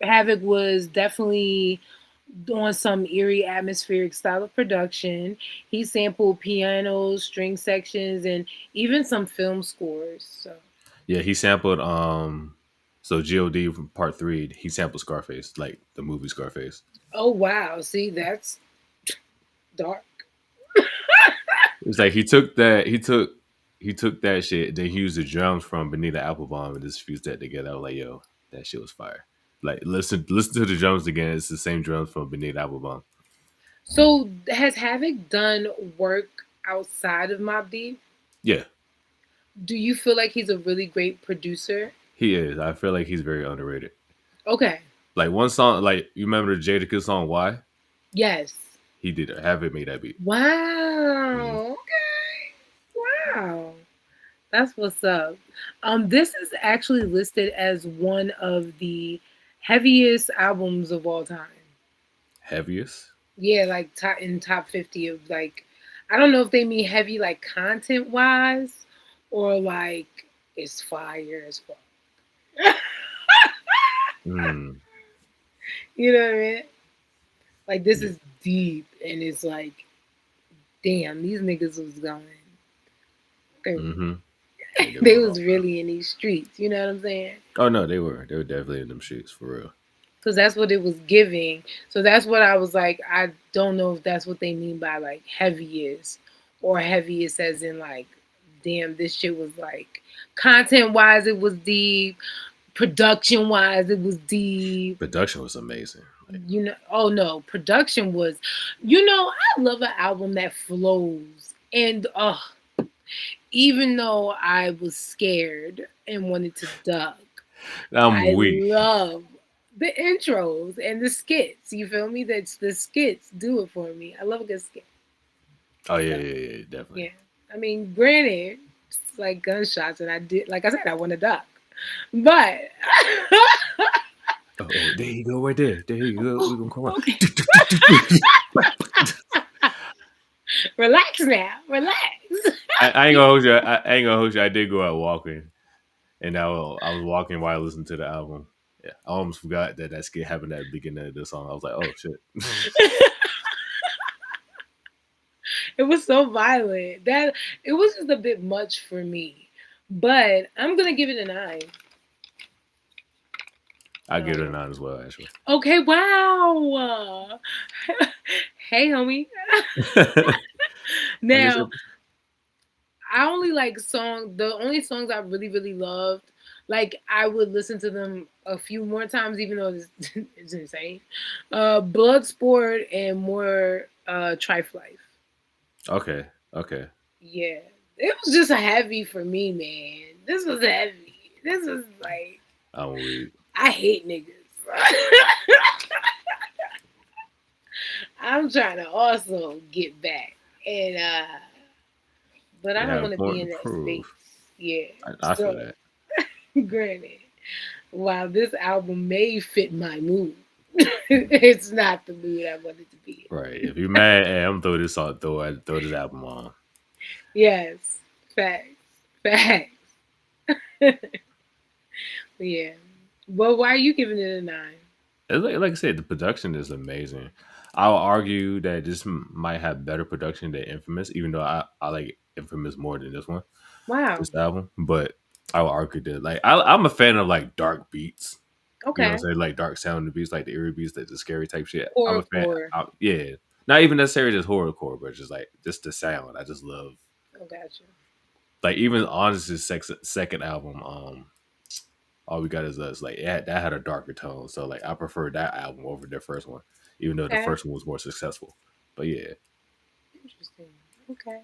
A: Havoc was definitely on some eerie atmospheric style of production. He sampled pianos, string sections, and even some film scores. So,
B: Yeah, he sampled so God from part three, he sampled Scarface, like the movie Scarface.
A: oh wow, see that's dark.
B: It's like he took that shit, then he used the drums from Benita Applebaum and just fused that together. I was like, yo, that shit was fire. Like listen to the drums again. It's the same drums from Benita Applebaum.
A: So, has Havoc done work outside of Mobb Deep?
B: Yeah,
A: Do you feel like he's a really great producer?
B: he is. I feel like he's very underrated.
A: Okay.
B: Like one song, like you remember the Jadakiss song "Why"?
A: Yes.
B: He did it. Have it made that beat. Mhm.
A: Wow. Okay. Wow. That's what's up. This is actually listed as one of the heaviest albums of all time.
B: Heaviest.
A: Yeah, like top 50 of like I don't know if they mean heavy like content wise or like it's fire as fuck.
B: Mm,
A: You know what I mean? Like this
B: yeah.
A: is deep and it's like damn, these niggas was going they,
B: Mm-hmm. Yeah, they
A: they
B: went
A: was
B: off, bro.
A: really in these streets, you know what I'm saying?
B: Oh no, they were. They were definitely in them streets for real.
A: Because that's what it was giving. So that's what I was like. I don't know if that's what they mean by like heaviest or heaviest as in like, damn, this shit was like content wise, it was deep. Production wise, it was deep.
B: Production was amazing. Like,
A: Oh no, production was, I love an album that flows. And even though I was scared and wanted to duck,
B: I'm
A: I
B: weak.
A: love the intros and the skits. You feel me? That's the skits do it for me. I love a good skit.
B: Oh yeah,
A: So
B: yeah, yeah, definitely.
A: yeah. I mean, granted, it's like gunshots, and I did, like I said, I want to duck, but
B: Oh, oh, there you go, right there. There you go. We're gonna come
A: okay,
B: on.
A: relax now, relax.
B: I ain't gonna hold you. I ain't gonna hold you. I did go out walking, And I was walking while I listened to the album. Yeah, I almost forgot that skit happened at the beginning of the song. I was like, oh shit.
A: It was so violent that it was just a bit much for me. But I'm gonna give it a 9.
B: I give it a 9 as well, actually.
A: Okay, wow. Hey, homie.
B: I guess
A: Now, I only like the only songs I really, really loved, like I would listen to them a few more times, even though it's, it's insane. Bloodsport and more Trife Life.
B: okay, okay.
A: Yeah. It was just heavy for me, man. This was heavy. This was like,
B: I'm weak.
A: I hate niggas. I'm trying to also get back. And but I
B: You
A: don't
B: have
A: want to
B: more
A: be
B: to
A: in that space.
B: prove.
A: Yeah.
B: I feel
A: So
B: that.
A: granted, while this album may fit my mood, it's not the mood I want it to be in.
B: Right. If you're mad, hey, I'm gonna throw this on, throw this album on.
A: Yes. Facts. Facts. Yeah. But why are you giving it a 9?
B: Like I said, the production is amazing. I'll argue that this might have better production than Infamous, even though I like Infamous more than this one,
A: Wow.
B: this album. But I will argue that like I'm a fan of like dark beats. You know what
A: Okay.
B: I'm saying? Like dark sounding beats, like the eerie beats, like the scary type shit. I'm a fan.
A: Horrorcore.
B: Yeah, not even necessarily just horrorcore, but just like just the sound. I just love
A: Oh, gotcha.
B: like even Honest's second album. All We Got Is Us. Like that had a darker tone, so like I prefer that album over the first one, even though the
A: Okay.
B: first one was more successful. But yeah,
A: Interesting. Okay.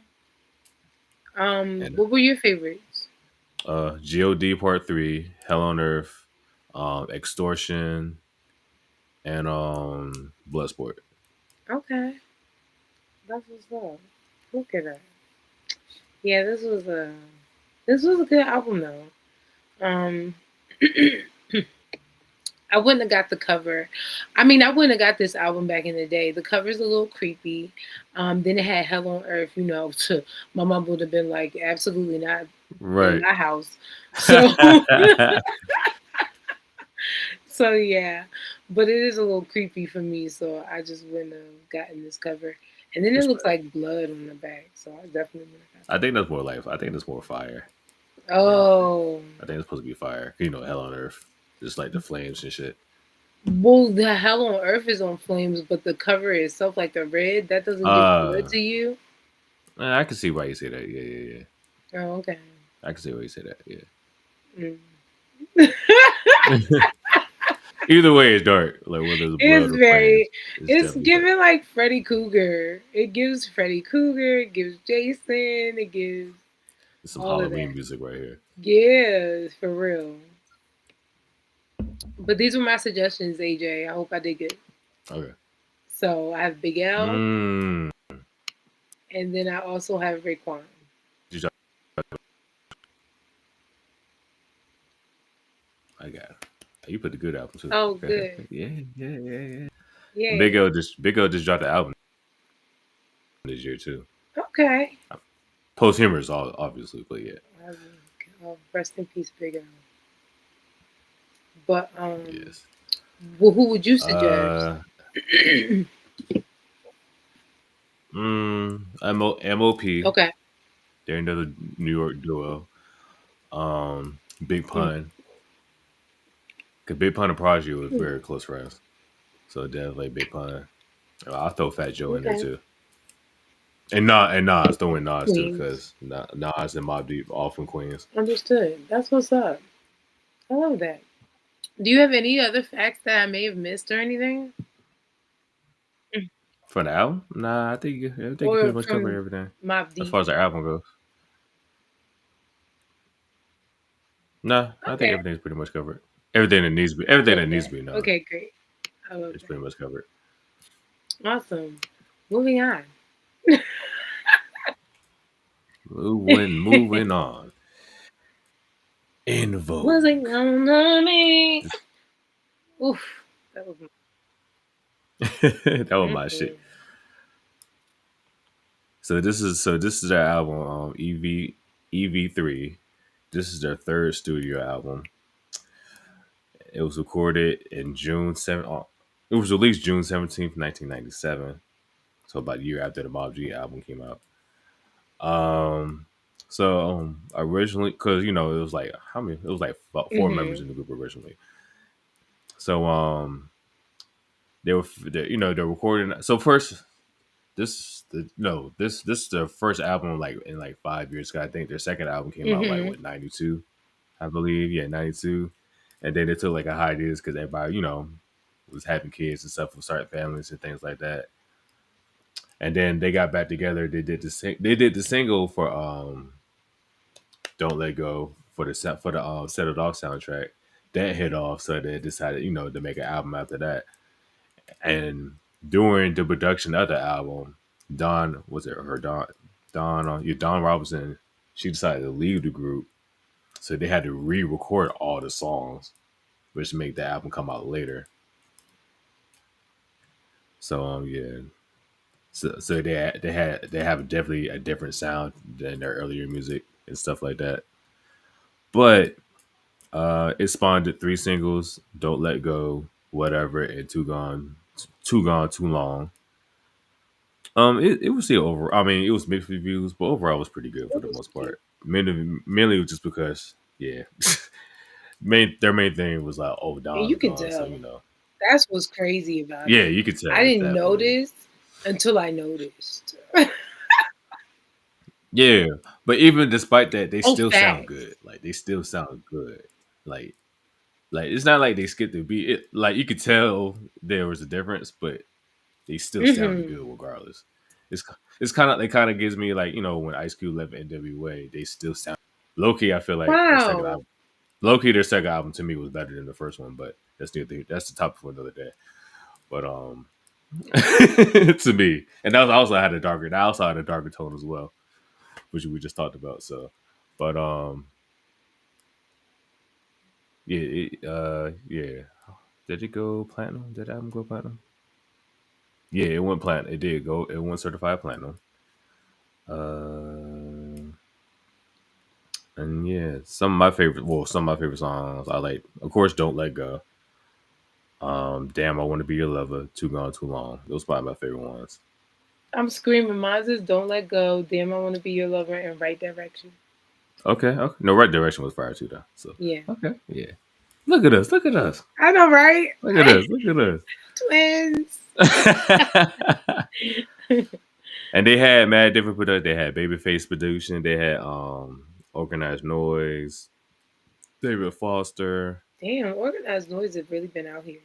B: and
A: What were your favorites?
B: God Part 3, Hell on Earth, Extortion, and Bloodsport.
A: Okay. That's what's up. Look at that. Yeah, this was a good album though. Um I wouldn't have got the cover. I mean, I wouldn't have got this album back in the day. The cover's a little creepy. Then it had Hell on Earth, to my mom would have been like, absolutely not in
B: Right.
A: my house. So so yeah. But it is a little creepy for me, so I just wouldn't have gotten this cover. And then it looks
B: Respect.
A: like blood on the back, so I definitely would have got
B: I think that's more life. I think that's more fire.
A: that.
B: You know,
A: Oh.
B: I think it's supposed to be fire. You know, Hell on Earth, just like the flames and shit.
A: Well, the Hell on Earth is on flames, but the cover itself, like the red, that doesn't give blood
B: Uh,
A: to you.
B: I can see why you say that. Yeah, yeah,
A: Oh, okay.
B: I can see why you say that.
A: Mm.
B: Yeah. Either way, it's dark. Like whether it's blood
A: It's
B: or
A: very,
B: flames, it's
A: it's
B: definitely dark.
A: giving like Freddy Krueger. It gives Freddy Krueger, it gives Jason, it gives
B: It's some
A: all of
B: Halloween
A: that.
B: music right here.
A: Yeah, for real. But these were my suggestions, AJ. I hope I did good.
B: Okay.
A: So I have Big L,
B: Mm.
A: and then I also have Raekwon.
B: Did y'all- I got it. You put the good album too.
A: Oh,
B: Okay,
A: good.
B: okay. Yeah.
A: Yeah.
B: Big O just dropped the album this year too.
A: Okay.
B: Posthumous, obviously, but yeah.
A: Oh, rest in peace, Big L. But
B: Yes.
A: well, who would you suggest?
B: Uh, MOP.
A: Okay.
B: They're another New York duo. Big
A: Mm,
B: Pun. Cause Big Pun and Prodigy was very close friends. So definitely Big Pun. I'll throw Fat Joe in there
A: okay.
B: too. And Nas, throw in Nas too,
A: Queens.
B: because Nas and Mobb Deep all from Queens.
A: Understood. That's what's up. I love that. Do you have any other facts that I may have missed or anything? Mm.
B: For the album, nah, I think you
A: Or
B: pretty much covered
A: from
B: everything
A: Mob
B: as far
A: Deep?
B: as the album goes. Nah, I think
A: Okay.
B: everything's pretty much covered. Everything that needs to
A: Okay.
B: be known
A: Okay, great. I love
B: is
A: that.
B: pretty much covered.
A: Awesome. Moving on.
B: Moving on. In
A: Was it
B: Vogue.
A: gonna me? Oof. That was
B: That was my shit.
A: mm-mm.
B: So this is their album, EV3. This is their third studio album. It was recorded in June 7th. It was released June 17th, 1997. So about a year after the Mob G album came out. Um, originally, because it was like how many? It was like about four members
A: Mhm.
B: in the group originally. So they were they're recording. So first, this is their first album like in like 5 years. 'Cause I think their second album came out like
A: Mhm.
B: what 92, I believe. Yeah, 92. And then they took like a hiatus because everybody was having kids and stuff, was starting families and things like that. And then they got back together. They did the single for "Don't Let Go" for the Settled Off soundtrack. That hit off, so they decided to make an album after that. And during the production of the album, Don was it her Don Robinson, she decided to leave the group, so they had to re-record all the songs, which made the album come out later. So yeah, so they have definitely a different sound than their earlier music and stuff like that. But it spawned three singles: "Don't Let Go," "Whatever," and "Too Gone, Too Long." It was still over. I mean, it was mixed reviews, but overall, it was pretty good for
A: It
B: the
A: was
B: most
A: cute.
B: part. Mainly just because, yeah, their main thing was like, oh,
A: And you
B: Don's
A: could
B: gone, so
A: tell. That's what's crazy about
B: yeah,
A: it.
B: you could
A: I
B: tell
A: didn't
B: definitely.
A: notice until I noticed.
B: Yeah, but even despite that, they
A: Oh,
B: still sound
A: facts.
B: good. Like they still sound good. Like it's not like they skipped the beat. Like you could tell there was a difference, but they still sounded
A: Mhm.
B: good regardless. It's it's kind of it kind of gives me like when Ice Cube left NWA, they still sound low key. I feel like their second
A: Wow.
B: album, low key, their second album to me was better than the first one, but that's the topic for another day. But to me, and that was also had a darker, that also had a darker tone as well, which we just talked about. So, but yeah. Did it go platinum? Did the album go platinum? Yeah, it went platinum. It did go. It went certified platinum. Uh, and yeah, some of my favorite songs I like. Of course, "Don't Let Go." "Damn, I Want to Be Your Lover." "Too Gone, Too Long." Those are probably my favorite ones.
A: I'm screaming. Mine's is "Don't Let Go." Damn, I want to be your lover in right direction.
B: Okay, okay. No, Right Direction was fire too, though. So
A: Yeah,
B: okay, yeah. Look at us! Look at us!
A: I know, right?
B: Look at us! Look at
A: Twins.
B: us! And they had mad different production. They had Babyface production. They had Organized Noise, David Foster.
A: Damn, organized noise have really been out here.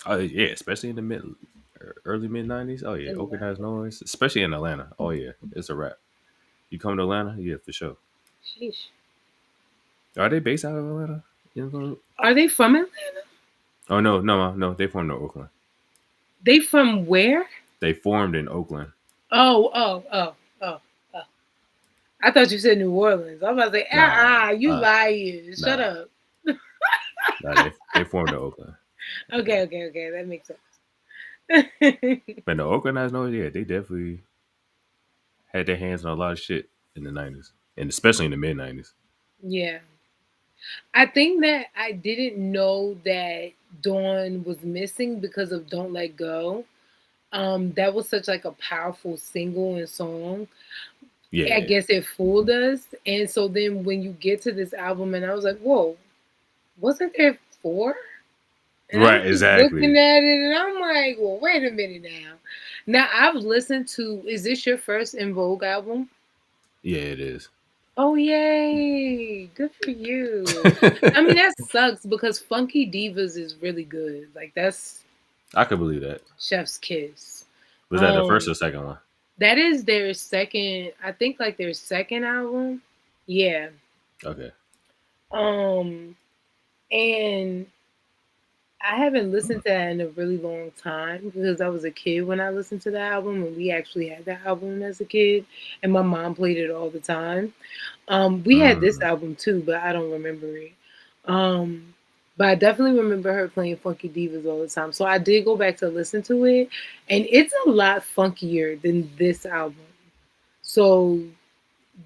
B: Oh yeah, especially in the early mid 90s. Oh yeah,
A: In
B: Organized
A: Atlanta.
B: Noise, especially in Atlanta. Oh yeah, it's a wrap. You come to Atlanta, yeah, for sure.
A: Sheesh.
B: Are they based out of Atlanta?
A: Are they from Atlanta?
B: Oh no, they formed in Oakland.
A: They from where?
B: They formed in Oakland.
A: Oh, oh, oh, oh, oh. I thought you said New Orleans. I was about to say,
B: Nah,
A: you lying. Shut
B: nah,
A: up.
B: nah. They formed in Oakland.
A: Okay,
B: Yeah.
A: okay, okay. That makes sense.
B: But the Oakland has no, yeah, they definitely had their hands on a lot of shit in the 90s, and especially in the mid 90s.
A: Yeah. I think that I didn't know that Dawn was missing because of Don't Let Go. That was such like a powerful single and song. I
B: Yeah,
A: guess it fooled us. And so then when you get to this album and I was like, whoa, wasn't there four? And I'm
B: right,
A: just looking
B: exactly.
A: at it and I'm like, well, wait a minute now. Now I've listened to, is this your first EnVogue album?
B: Yeah, it is.
A: Oh yay! Good for you. I mean that sucks because Funky Divas is really good. Like that's
B: I could believe that.
A: Chef's kiss.
B: Was that the first
A: Um
B: or second one?
A: that is their second, I think like their second album. Yeah.
B: Okay.
A: Um and I haven't listened to that in a really long time because I was a kid when I listened to the album and we actually had that album as a kid and my mom played it all the time. We had this
B: Mm,
A: album too, but I don't remember it. Um, but I definitely remember her playing Funky Divas all the time. So I did go back to listen to it, and it's a lot funkier than this album. So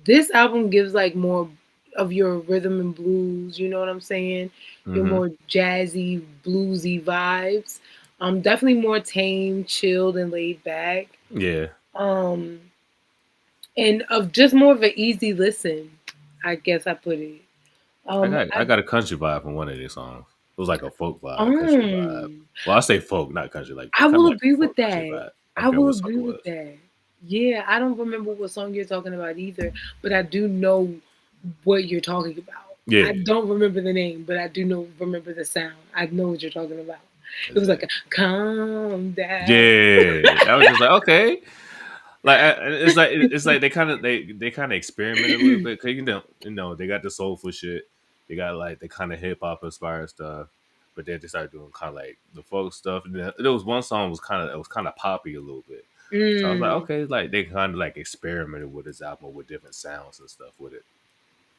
A: this album gives like more. of your rhythm and blues. You know what I'm saying? Your
B: Mm-hmm.
A: more jazzy, bluesy vibes. Definitely more tame, chilled, and laid back.
B: Yeah.
A: Um, and of just more of an easy listen. I guess I put it.
B: I
A: I
B: got a country vibe from one of these songs. It was like a folk vibe, country vibe.
A: um,
B: Well, I say folk, not country, like
A: I
B: kind of
A: will
B: like a
A: agree with
B: folk country
A: that.
B: vibe. I
A: I
B: forgot
A: will
B: what song
A: agree
B: it
A: with
B: was.
A: that. Yeah, I don't remember what song you're talking about either, but I do know what you're talking about. I
B: Yeah,
A: don't remember the name, but I do know remember the sound. I know what you're talking about. It was like a
B: exactly.
A: calm down.
B: Yeah, I was just like, okay, like it's like they kind of experimented a little bit because you know they got the soulful shit, they got like the kind of hip hop inspired stuff, but then they started doing kind of like the folk stuff. And then there was one song was kind of poppy a little bit, so I was like,
A: Mm,
B: okay, like they kind of like experimented with this album with different sounds and stuff with it.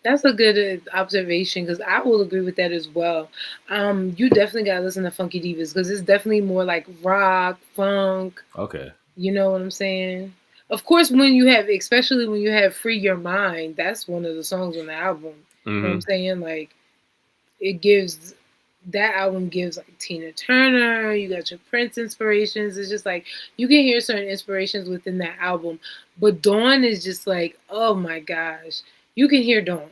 A: that's a good observation because I will agree with that as well. You definitely gotta listen to Funky Divas because it's definitely more like rock, funk.
B: Okay.
A: You know what I'm saying? Of course, when you have, especially when you have Free Your Mind, that's one of the songs on the album. You know what I'm
B: Mm-hmm.
A: saying? Like, it gives, that album gives like Tina Turner, you got your Prince inspirations. It's just like, you can hear certain inspirations within that album. But Dawn is just like, oh my gosh. You can hear Dawn.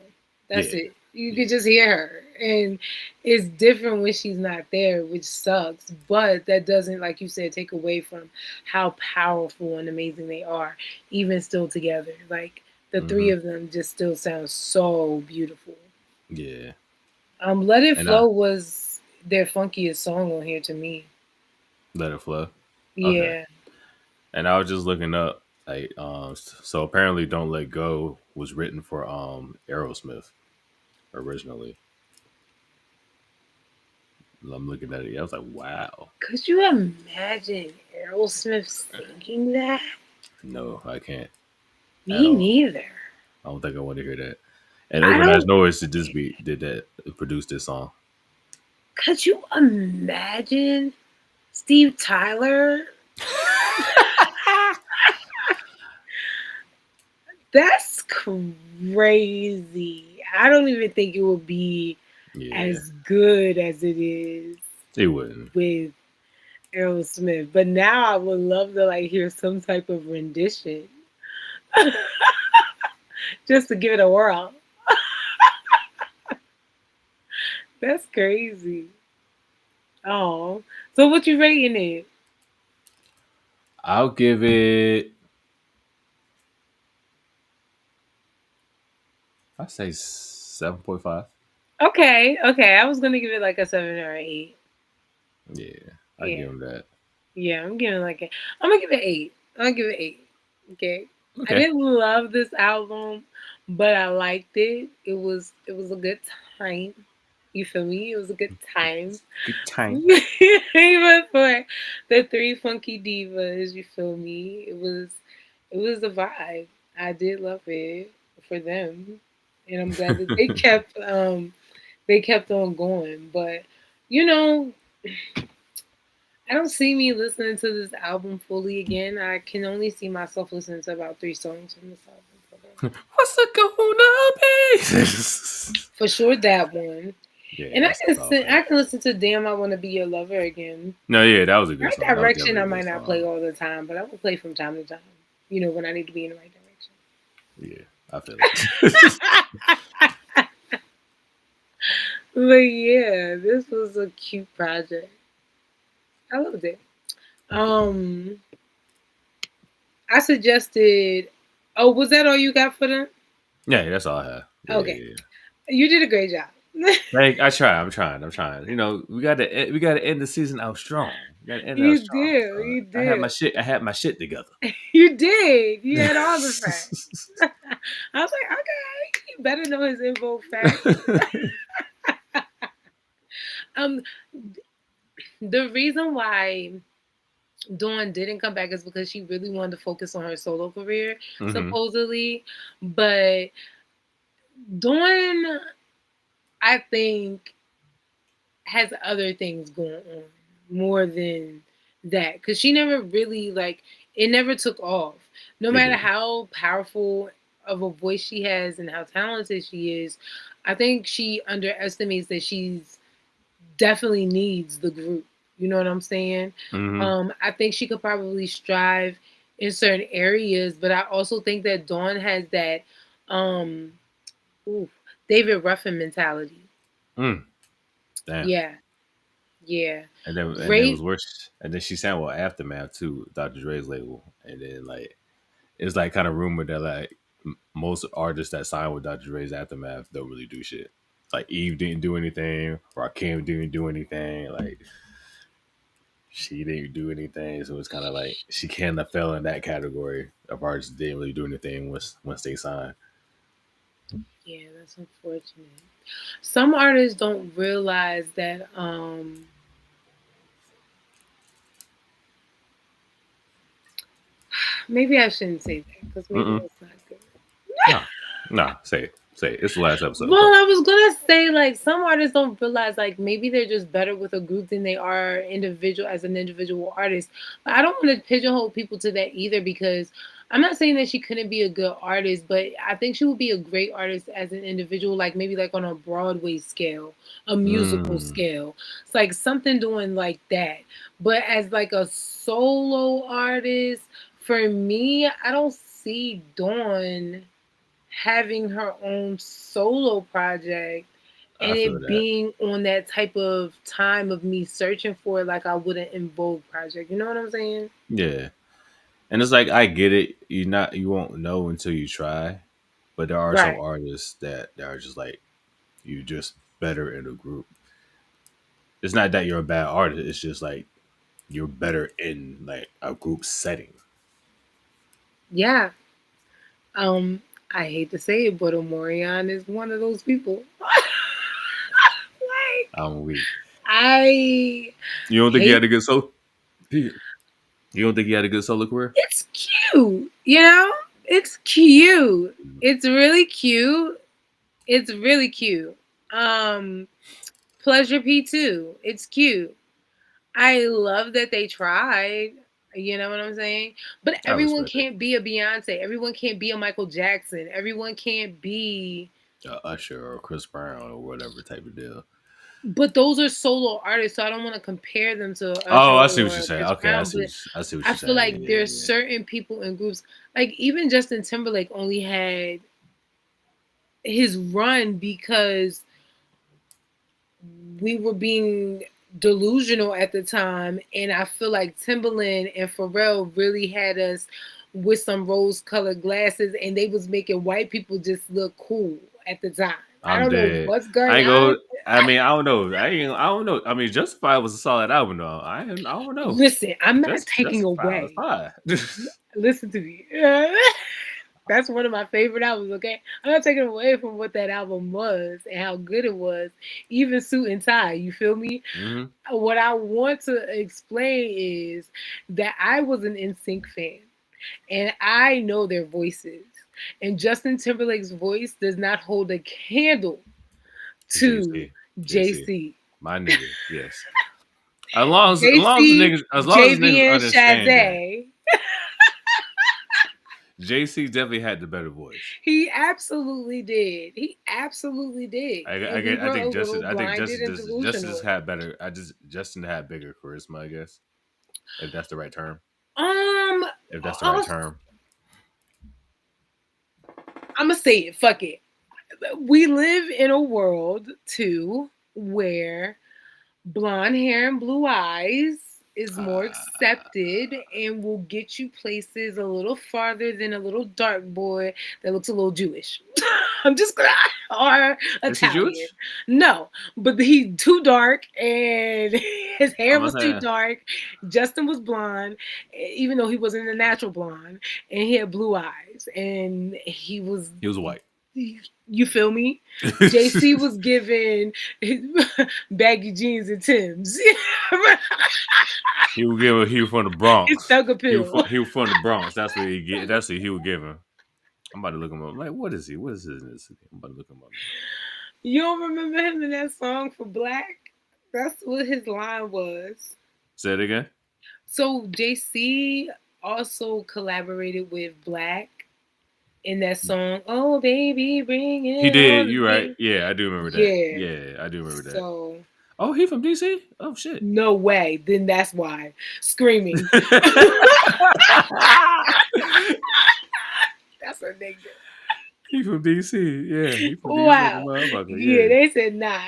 A: That's
B: Yeah.
A: it. You
B: Yeah.
A: can just hear her. And it's different when she's not there, which sucks. But that doesn't, like you said, take away from how powerful and amazing they are, even still together. Like the three
B: Mm-hmm.
A: of them just still sound so beautiful.
B: Yeah.
A: Let It
B: And I
A: Flow was their funkiest song on here to me.
B: let it flow. Okay.
A: Yeah.
B: And I was just looking up, like, so apparently "Don't Let Go" was written for Aerosmith originally. I'm looking at it, I was like, wow.
A: Could you imagine Aerosmith singing that?
B: No, I can't at
A: Me
B: all.
A: neither.
B: I don't think I want to hear that. And
A: I
B: Organized
A: don't.
B: Noise did produced this song.
A: Could you imagine Steve Tyler? That's crazy. I don't even think it would be
B: Yeah,
A: as good as it is
B: it wouldn't.
A: with Aerosmith. But now I would love to like hear some type of rendition just to give it a whirl. That's crazy. Oh, so what you rating it?
B: I'll give it. I say 7.5.
A: Okay, okay. I was gonna give it like a 7 or 8.
B: Yeah, I
A: Yeah,
B: give him that.
A: yeah. I'm giving like a. I'm gonna give it 8. I'm gonna give it 8. Okay. I
B: Okay,
A: didn't love this album, but I liked it. It was a good time. You feel me? It was a good time.
B: good time.
A: Even for the three funky divas, you feel me? It was a vibe. I did love it for them. And I'm glad that they kept on going. But you know, I don't see me listening to this album fully again. I can only see myself listening to about 3 songs from this album.
B: What's it gonna be?
A: For sure that one.
B: Yeah,
A: And I
B: that's a
A: can
B: solid
A: listen, I
B: pick.
A: can listen to Damn I Wanna Be Your Lover again.
B: No, yeah, that was a good
A: Right
B: song. That was
A: Direction
B: definitely
A: I
B: a good
A: might not play
B: song.
A: all the time, but I will play from time to time. When I need to be in the right direction.
B: Yeah, I feel it.
A: But yeah, this was a cute project. I loved it. Um, I suggested. Oh, was that all you got for them?
B: Yeah, that's all I have. Yeah,
A: Okay,
B: yeah.
A: you did a great job.
B: Like I try, I'm trying, I'm trying. You know, we got to end the season out strong. We got to end it out
A: You
B: strong.
A: did.
B: So
A: You
B: I
A: did.
B: had my shit together.
A: You did. You had all the facts. I was like, okay, you better know his info facts. Um, the reason why Dawn didn't come back is because she really wanted to focus on her solo career,
B: hmm
A: supposedly. But Dawn, I think, has other things going on more than that because she never really like it never took off. No
B: It
A: matter
B: didn't.
A: how powerful of a voice she has and how talented she is, I think she underestimates that she's definitely needs the group. You know what I'm saying?
B: Hmm.
A: I think she could probably strive in certain areas, but I also think that Dawn has that um ooh, David Ruffin mentality.
B: Mm, damn.
A: Yeah, yeah.
B: And then it was
A: Great.
B: worse. And then she signed with Aftermath too, Dr. Dre's label. And then like it's like kind of rumored that like most artists that sign with Dr. Dre's Aftermath don't really do shit. Like Eve didn't do anything, Rakim didn't do anything, like she didn't do anything. So it's kind of like she kind of fell in that category of artists that didn't really do anything once they signed.
A: Yeah, that's unfortunate. Some artists don't realize that maybe I shouldn't say that because maybe
B: Mm-mm.
A: that's not good.
B: Nah, nah. Say it. It's the last episode.
A: Well,
B: Talk.
A: I was gonna say like some artists don't realize like maybe they're just better with a group than they are individual as an individual artist. But I don't want to pigeonhole people to that either because I'm not saying that she couldn't be a good artist, but I think she would be a great artist as an individual, like maybe like on a Broadway scale, a musical
B: Mm,
A: scale. It's like something doing like that. But as like a solo artist, for me, I don't see Dawn having her own solo project and
B: I feel
A: it
B: that.
A: being on that type of time of me searching for it like I would an EnVogue project. You know what I'm saying?
B: Yeah. And it's like I get it. You won't know until you try. But there are some
A: Right.
B: artists that are just like you just better in a group. It's not that you're a bad artist. It's just like you're better in like a group setting.
A: Yeah. Um, I hate to say it, but Omarion is one of those people. Like
B: I'm weak.
A: I
B: You don't think he
A: hate
B: had a good solo? You don't think he had a good solo career?
A: it's cute, you know? It's cute. It's really cute. It's really cute. Um Pleasure P2. It's cute. I love that they tried. You know what I'm saying? But
B: I
A: everyone
B: respect it.
A: can't be a Beyonce. Everyone can't be a Michael Jackson. Everyone can't be.
B: Usher or Chris Brown or whatever type of deal.
A: But those are solo artists, so I don't want to compare them to
B: Oh,
A: Usher
B: I see what you're
A: or
B: saying.
A: Chris
B: Okay,
A: Brown. But
B: I see what
A: I
B: you're
A: feel
B: saying.
A: like
B: Yeah,
A: there's
B: yeah,
A: certain people in groups, like even Justin Timberlake only had his run because we were being delusional at the time, and I feel like Timberland and Pharrell really had us with some rose-colored glasses, and they was making white people just look cool at the time. I
B: I'm
A: don't know
B: dead.
A: what's
B: I
A: going
B: ain't
A: on.
B: go. I mean, I don't know. I don't know. I mean, Justified was a solid album though. I don't know.
A: Listen, I'm not taking
B: Justified was
A: away.
B: fine.
A: Listen to me. That's one of my favorite albums, okay? I'm not taking away from what that album was and how good it was. Even Suit and Tie, you feel me?
B: Hmm.
A: What I want to explain is that I was an NSYNC fan and I know their voices. And Justin Timberlake's voice does not hold a candle to
B: JC, JC,
A: JC.
B: my nigga. Yes.
A: JC,
B: As long as the
A: JV,
B: niggas
A: and
B: understand that
A: Shazay.
B: JC definitely had the better voice.
A: He absolutely did. He absolutely did. And we
B: I
A: were a
B: think
A: little
B: Justin. I think
A: blinded and
B: Justin
A: delusional.
B: just had better. Justin had bigger charisma. I guess if that's the right term.
A: Um,
B: If that's the right
A: I'm
B: term.
A: gonna say it. Fuck it. We live in a world too where blonde hair and blue eyes is more accepted and will get you places a little farther than a little dark boy that looks a little Jewish. I'm just gonna or
B: Is he
A: Italian.
B: Jewish?
A: No, but he's too dark and his hair
B: I'm
A: was
B: not
A: too
B: saying
A: dark. Justin was blonde, even though he wasn't a natural blonde, and he had blue eyes, and he was.
B: he was white.
A: You feel me? JC was given baggy jeans and Tims.
B: He was from the
A: It's
B: Bronx.
A: thug appeal.
B: He was from the Bronx. That's what he get. That's what he was giving. I'm about to look him up. Like, what is he? What is his ethnicity? I'm about to look him up now.
A: You don't remember him in that song for Black? That's what his line was.
B: Say it again.
A: So JC also collaborated with Black in that song. Oh baby, bring
B: He
A: it
B: did.
A: on
B: You right.
A: me.
B: Yeah, I do remember that.
A: Yeah.
B: Yeah, I do remember that.
A: So
B: Oh, he from DC? Oh shit.
A: no way. Then that's why screaming. That's a nigga.
B: He from DC. Yeah, he from DC like a
A: Wow.
B: motherfucker.
A: Yeah,
B: Yeah.
A: they said nah.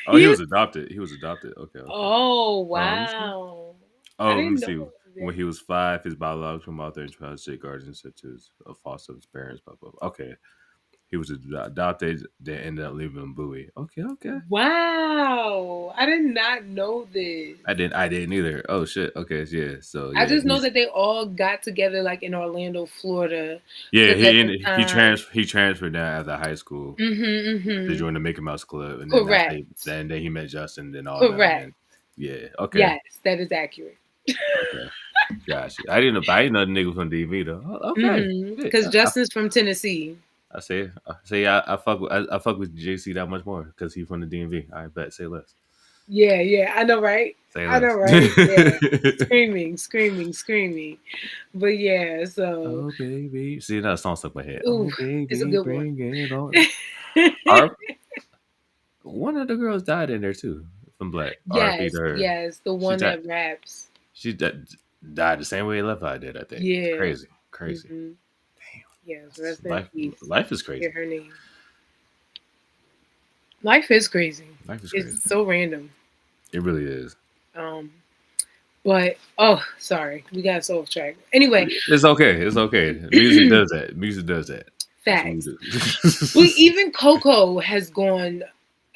B: Oh, he
A: He's
B: was adopted. He was adopted. Okay, okay, okay.
A: oh
B: Let me see.
A: wow. I
B: Oh, let me
A: didn't know
B: see. When
A: that.
B: he was 5, his biological mother and tried to take guardians such as a foster of his parents. Blah, blah, blah. Okay, he was adopted. Then ended up living in Bowie. Okay, okay.
A: Wow. I did not know this.
B: I didn't either. Oh shit. Okay, yeah. So
A: I
B: yeah,
A: just know
B: he's
A: that they all got together like in Orlando, Florida,
B: yeah.
A: because at the time,
B: He transferred down after high school to
A: mm-hmm.
B: join the Mickey Mouse Club, and then that's how
A: Correct,
B: then he met Justin, then all that, and
A: correct.
B: then yeah. Okay,
A: Yes, that is accurate.
B: okay. Gotcha. I didn't know the nigga was from DV though. Okay. Shit.
A: Because Justin's from Tennessee.
B: I fuck with I fuck with JC that much more because he's from the DMV. I bet. Say less.
A: Yeah, yeah, I know, right?
B: Say
A: I know,
B: less.
A: right? Yeah, screaming, screaming, screaming. But yeah, so
B: Oh baby, see that song stuck in my head.
A: ooh,
B: Oh
A: it's a
B: baby,
A: good one.
B: bring it on. Our one of the girls died in there too from Black. R.P. to
A: Yes,
B: her.
A: yes, the
B: She
A: one
B: died.
A: that raps.
B: She died the same way Levi did. I think it's
A: Yeah.
B: crazy, crazy.
A: hmm Yes, rest in
B: Life,
A: peace.
B: life is
A: Hear
B: crazy.
A: her name. Life is crazy.
B: Life is crazy.
A: It's so random.
B: It really is.
A: Um, but oh, sorry, we got so off track. Anyway,
B: It's okay. It's okay. Music does that. Music does that. That's what we
A: facts.
B: do.
A: But even Coco has gone,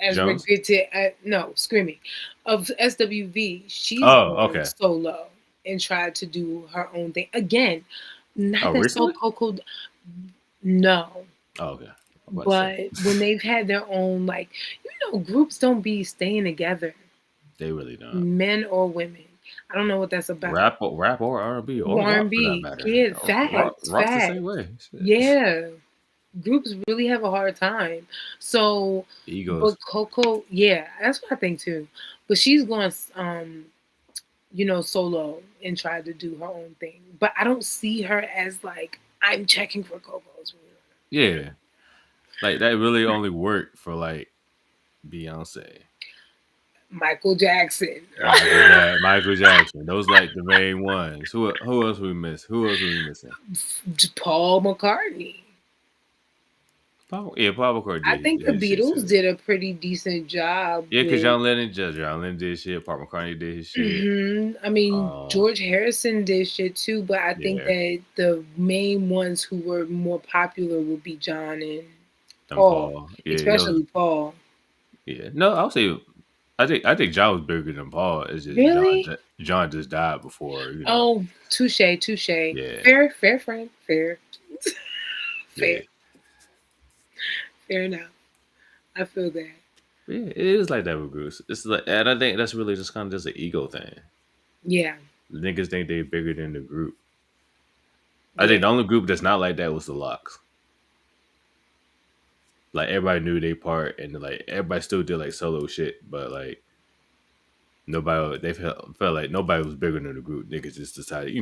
A: as we're
B: Jones.
A: good to no screaming of SWV. She's
B: Oh,
A: gone
B: okay.
A: solo and tried to do her own thing again. Not
B: Oh,
A: that so
B: recently?
A: Coco, no.
B: Oh, okay. I'm about to
A: But when
B: say
A: they've had their own, like, groups don't be staying together,
B: they really don't.
A: men or women. I don't know what that's about.
B: Rap or R&B or rock for that
A: R&B,
B: matter.
A: yeah,
B: Rock,
A: facts,
B: rock's the same
A: facts.
B: way. Shit.
A: Yeah, groups really have a hard time. So, but
B: Egos.
A: Coco, yeah, that's what I think too. But she's going, solo and tried to do her own thing. But I don't see her as like I'm checking for Coco's.
B: Yeah. Like that really only worked for like Beyonce.
A: Michael Jackson,
B: Michael Jackson. Those like the main ones. Who else we miss? Who else we missing?
A: Paul McCartney.
B: Paul McCartney
A: I
B: did
A: think the
B: his shit
A: Beatles
B: too.
A: did a pretty decent job
B: Yeah, because
A: with.
B: John Lennon did shit. Paul McCartney did his shit.
A: I mean,
B: Uh,
A: George Harrison did shit too, but I think
B: yeah.
A: that the main ones who were more popular would be John and
B: Them
A: Paul,
B: Paul. Yeah, those.
A: especially Paul.
B: Yeah. No, I'll say. I think John was bigger than Paul. It's just
A: Really?
B: John just died before.
A: Oh, touche, touche.
B: Yeah.
A: Fair, fair, friend. Fair,
B: Yeah.
A: fair, fair enough. I feel that.
B: Yeah, it is like that with groups. It's like, and I think that's really just kind of just an ego thing.
A: Yeah,
B: The niggas think they bigger than the group. I think
A: yeah.
B: the only group that's not like that was the Locks. Like everybody knew they part, and like everybody still did like solo shit, but like nobody they felt like nobody was bigger than the group. Niggas just decided,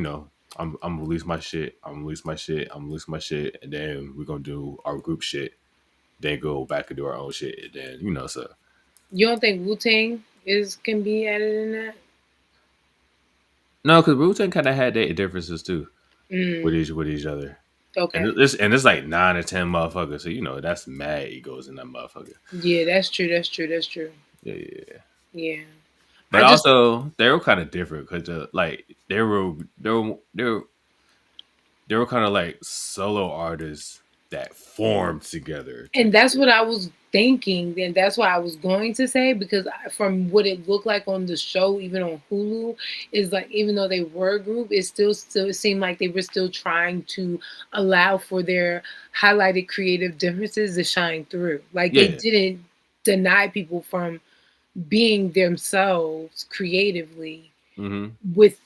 B: I'm gonna release my shit. I'm gonna release my shit. I'm gonna release my shit, and then we're gonna do our group shit. Then go back and do our own shit. And then so
A: You don't think Wu Tang is can be added in that?
B: no, because Wu Tang kind of had their differences too
A: Mm,
B: with each other. And
A: okay.
B: it's like 9 or 10 motherfuckers. So that's mad egos in that motherfucker.
A: Yeah, that's true. That's true. That's true.
B: Yeah, yeah, yeah.
A: Yeah.
B: But
A: I just
B: also they were kind of different because like they were kind of like solo artists that formed together
A: and
B: type
A: that's
B: shit.
A: what I was thinking, and that's what I was going to say because from what it looked like on the show, even on Hulu, is like even though they were a group, it still seemed like they were still trying to allow for their highlighted creative differences to shine through. Like they
B: Yeah.
A: didn't deny people from being themselves creatively
B: Mm-hmm.
A: with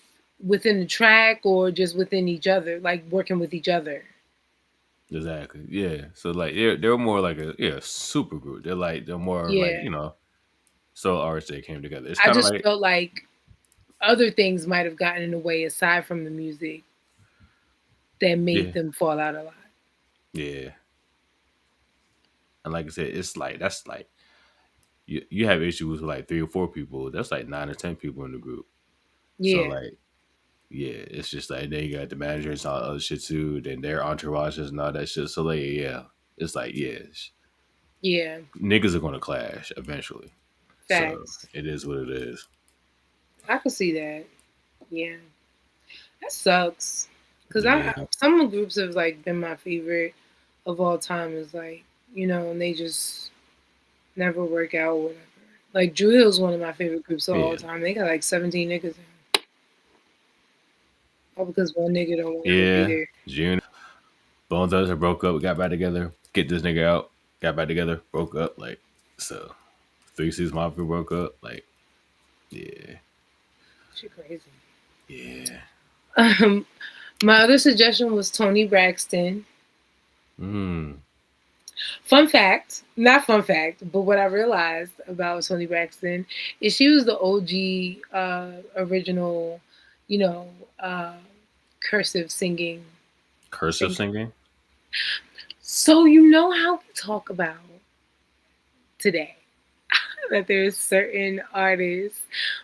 A: within the track or just within each other, like working with each other.
B: Exactly. Yeah. So like they're more like a super group. They're more like
A: Yeah.
B: so artists that came together. It's
A: I
B: kind of
A: just
B: like
A: felt like other things might have gotten in the way aside from the music that
B: yeah.
A: made them fall out a lot.
B: Yeah, and like I said, it's like that's like you have issues with like 3 or 4 people. That's like 9 or 10 people in the group. So
A: Yeah,
B: like, yeah, it's just like then you got the managers and all the other shit too. Then their entourages and all that shit. So like, yeah, it's like
A: yeah,
B: niggas are gonna clash eventually. So
A: facts.
B: it is what it is.
A: I can see that. Yeah, that sucks. Cause
B: Yeah,
A: some of the groups have like been my favorite of all time. Is like and they just never work out. Whatever. Like Drew Hill's one of my favorite groups of all
B: yeah,
A: time. They got like 17 niggas in, all because one nigga don't want to ever be
B: yeah.
A: there.
B: June Bones Thugs have broke up, got back together. Get this nigga out, got back together, broke up. Like so, 3 6 Mafia broke up. Like yeah,
A: Shit crazy.
B: yeah.
A: Um, my other suggestion was Tony Braxton.
B: Mm.
A: Fun fact, not fun fact, but what I realized about Tony Braxton is she was the OG original, you know, uh, cursive singing
B: Cursive
A: singer.
B: singing.
A: So you know how we talk about today that there's certain artists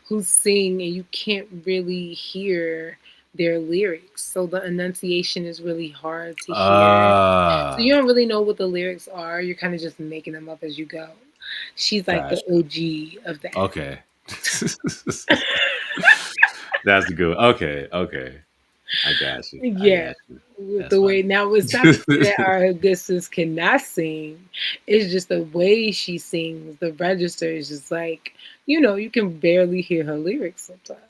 A: who sing and you can't really hear their lyrics. So the enunciation is really hard to hear. So
B: Ah,
A: you don't really know what the lyrics are. You're kind of just making them up as you go. She's like the
B: gotcha.
A: OG of that.
B: Okay. That's the good. Okay, okay. I got you. I
A: Yeah.
B: got you.
A: With
B: That's
A: the way
B: funny.
A: now it's not to say that our good sis cannot sing. It's just the way she sings, the register is just like, you can barely hear her lyrics sometimes.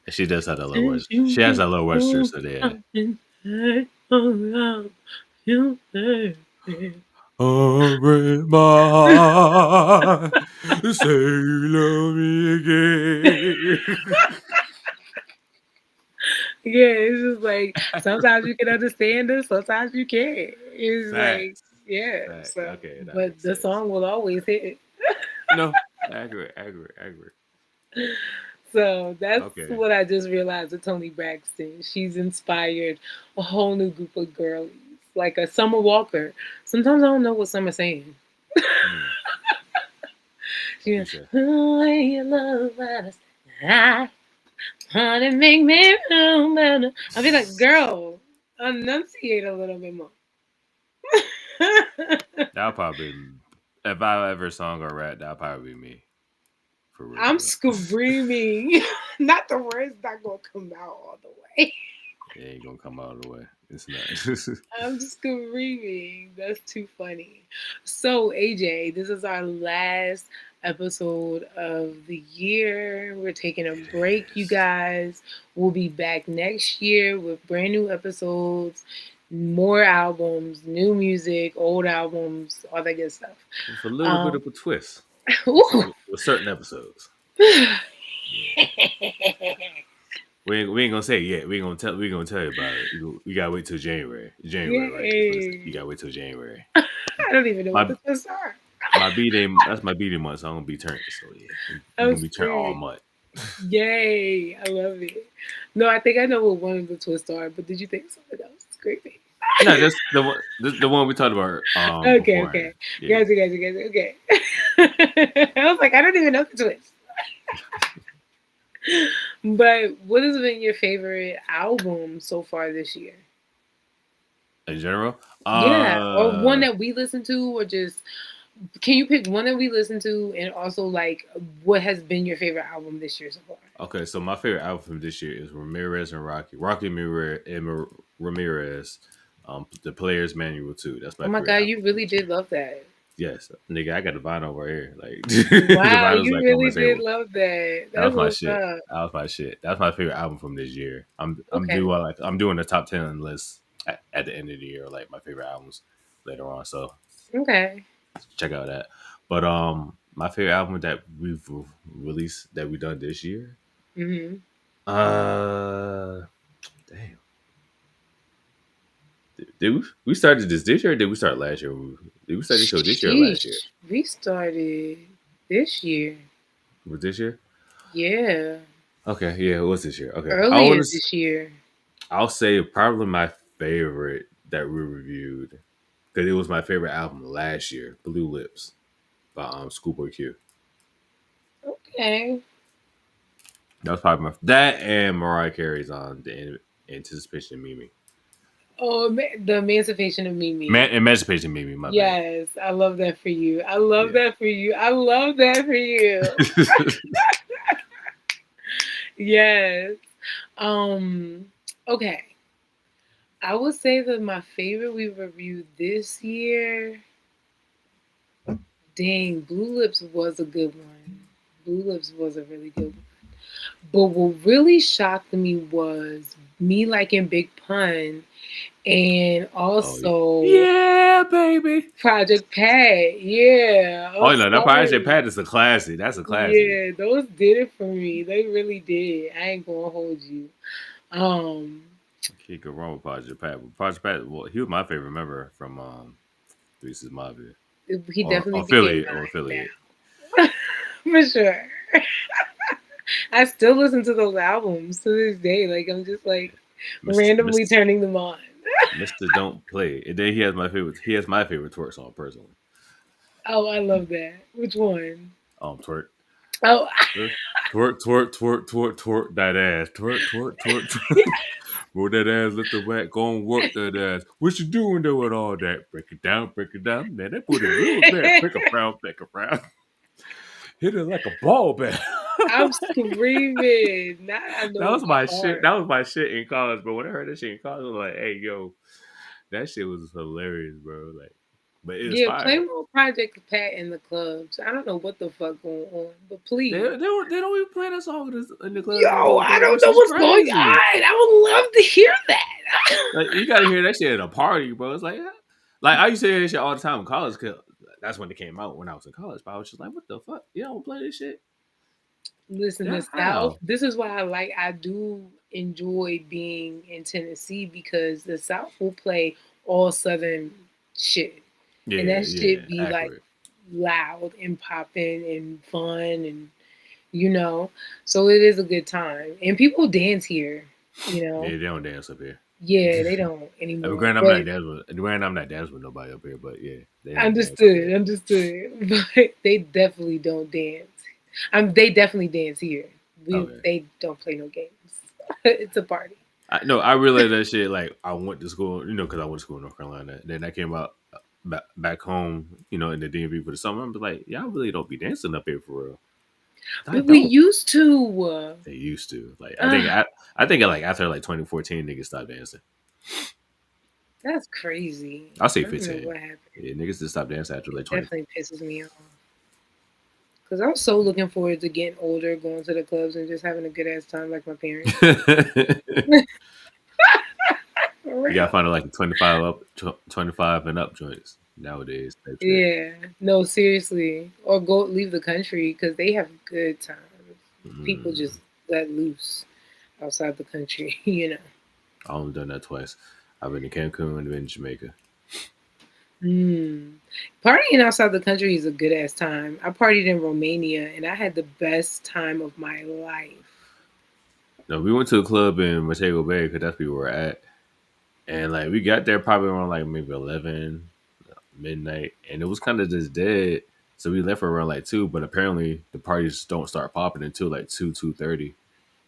B: She does have that low
A: Since
B: register.
A: you
B: She has
A: been
B: that low register,
A: gone,
B: so yeah.
A: I've been hurt around you, baby.
B: Open my say you love me again.
A: Yeah, it's just like sometimes you can understand us, sometimes you can't. It's like,
B: Facts.
A: yeah.
B: Facts.
A: So,
B: Okay, that
A: but
B: makes
A: the
B: sense.
A: song will always hit.
B: No, accurate, accurate, accurate.
A: So that's
B: Okay.
A: what I just realized with Tony Braxton. She's inspired a whole new group of girlies, like a Summer Walker. Sometimes I don't know what Summer's saying.
B: Hmm.
A: She
B: You
A: goes,
B: said,
A: "Oh, you love us, I wanna make me feel better." I be like, girl, enunciate a little bit more.
B: that'll probably if I ever song or rap, that'll probably be me. For real, for
A: I'm
B: real.
A: screaming. Not the words not gonna come out all the way.
B: It ain't gonna come out of the way. It's not.
A: I'm screaming. That's too funny. So, AJ, this is our last episode of the year. We're taking a
B: It
A: break, you
B: is.
A: guys. We'll be back next year with brand new episodes, more albums, new music, old albums, all that good stuff.
B: With a little bit
A: Um,
B: of a twist
A: ooh.
B: with certain episodes. Yeah. We ain't gonna say it yet. We gonna tell you about it. We gotta wait till January. January, right? That's what it says. You
A: Yay.
B: gotta wait till January.
A: I don't even know what
B: My
A: the twists are.
B: my B day that's my B day month, so I'm gonna be turned. So yeah, we
A: I'm
B: gonna be turned all
A: screaming.
B: month.
A: Yay! I love it. No, I think I know what one of the twists are, but did you think something else? It's creepy.
B: No, that's the one we talked about
A: Okay,
B: beforehand.
A: okay.
B: Yeah.
A: Gotcha. Okay. I was like, I don't even know the twist. But what has been your favorite album so far this year?
B: In general,
A: Yeah, or one that we listened to, or just can you pick one that we listened to, and also like what has been your favorite album this year so far?
B: okay. So my favorite album from this year is Ramirez and Rocky Ramirez and Ramirez. The Player's Manual too. That's
A: Oh
B: my
A: my
B: favorite
A: god,
B: album
A: you
B: from
A: really
B: this year.
A: did love that.
B: Yes, nigga, I got the vinyl over here. Like the
A: Wow,
B: vinyl's
A: you
B: like on my
A: really did
B: table.
A: love that.
B: That
A: That's
B: was my
A: what's
B: shit.
A: up.
B: That was my shit. That's my favorite album from this year.
A: Okay.
B: I'm doing the top 10 list at the end of the year, like my favorite albums later on. So
A: Okay.
B: check out that. But my favorite album that we've released that we done this year.
A: Mhm.
B: Uh, damn. Did we started this year? Or did we start last year? Did we start the show this year or last year?
A: Sheesh. We started this year.
B: Was this year?
A: Yeah.
B: Okay, yeah, it was this year. Okay,
A: Earlier this year.
B: I'll say probably my favorite that we reviewed because it was my favorite album last year, Blue Lips by Schoolboy Q.
A: Okay.
B: That was probably that and Mariah Carey's on the Anticipation of Mimi.
A: Oh, the Emancipation of Mimi.
B: Emancipation Mimi, my bad.
A: Yes, I love that for you. I love
B: Yeah.
A: that for you. I love that for you. Yes. Um. Okay. I would say that my favorite we reviewed this year. Dang, Blue Lips was a good one. Blue Lips was a really good one. But what really shocked me was me liking Big Pun and
B: Oh
A: also
B: yeah, baby.
A: Project Pat. Yeah, I'm
B: Oh no, that Project
A: sorry.
B: Pat is a classic. That's a classic.
A: Yeah, those did it for me. They really did. I ain't gonna hold you. Um,
B: Can't go wrong with Project Pat. But Project Pat, well, he was my favorite member from Three Six Mafia
A: he
B: or
A: definitely became
B: affiliate.
A: mine now, for sure. I still listen to those albums to this day. Like I'm just like
B: Mr.
A: randomly
B: Mr.
A: turning them on.
B: Mr. Don't Play. And then he has my favorite. He has my favorite twerk song personally.
A: Oh, I love that. Which one?
B: Twerk.
A: Oh,
B: Twerk, twerk, twerk, twerk, twerk that ass. Twerk, twerk, twerk, twerk. Roll that ass, lift the whack, go and work that ass. What you doing there with all that? Break it down, break it down. Man, that booty real bad. Pick a frown, pick a frown. Hit it like a ball bat.
A: I'm screaming. Now I
B: That
A: know it
B: was
A: by
B: my shit.
A: heart.
B: That was my shit in college. But when I heard that shit in college, I was like, hey, yo, that shit was hilarious, bro. Like, but it was
A: Yeah, play
B: fire.
A: more Project Pat in the clubs. I don't know what the fuck going on, but
B: They,
A: please.
B: they, don't, they don't even play that song in the clubs no
A: Yo,
B: more,
A: I
B: bro.
A: don't
B: Which
A: know
B: is
A: what's going on.
B: crazy.
A: I would love to hear that.
B: Like you gotta hear that shit at a party, bro. It's like I used to hear this shit all the time in college because that's when it came out when I was in college. But I was just like, what the fuck? You don't play this shit?
A: Listen, the
B: Yeah,
A: South,
B: how?
A: this is why I do enjoy being in Tennessee because the South will play all Southern shit. And
B: Yeah,
A: that
B: yeah,
A: shit be like
B: accurate.
A: loud and popping and fun and so it is a good time. And people dance here, you know.
B: Yeah, they don't dance up here.
A: Yeah, they don't
B: I mean,
A: anymore.
B: granted,
A: But
B: I'm not dancing with nobody up here, but yeah, they don't dance up
A: understood,
B: here.
A: understood. But they definitely don't dance. They definitely dance here.
B: Okay.
A: They don't play no games. It's a party.
B: No, I realized that shit. Like, I went to school, because I went to school in North Carolina. Then I came out back home, in the DMV for the summer. I'm like, y'all really don't be dancing up here for real. I
A: But we
B: don't.
A: used to.
B: They used to. Like,
A: Uh,
B: I think like after like 2014, niggas stopped dancing.
A: that's crazy.
B: I'll say
A: I don't know
B: 15.
A: what happened.
B: Yeah, niggas just stopped dancing after
A: It
B: like 20.
A: definitely pisses me off. Because I'm so looking forward to getting older, going to the clubs, and just having a good ass time like my parents.
B: You
A: For
B: gotta
A: real.
B: find like 25 and up joints nowadays. Type shit.
A: Yeah. No, seriously. Or go leave the country because they have good times. People
B: Mm,
A: just let loose outside the country.
B: I only done that twice. I've been to Cancun and been to Jamaica.
A: Mm. Partying outside the country is a good ass time. I partied in Romania and I had the best time of my life.
B: No, we went to a club in Montego Bay because that's where we were at. And like we got there probably around like maybe 11 midnight, and it was kind of just dead. So we left around like 2, but apparently the parties don't start popping until like 2:30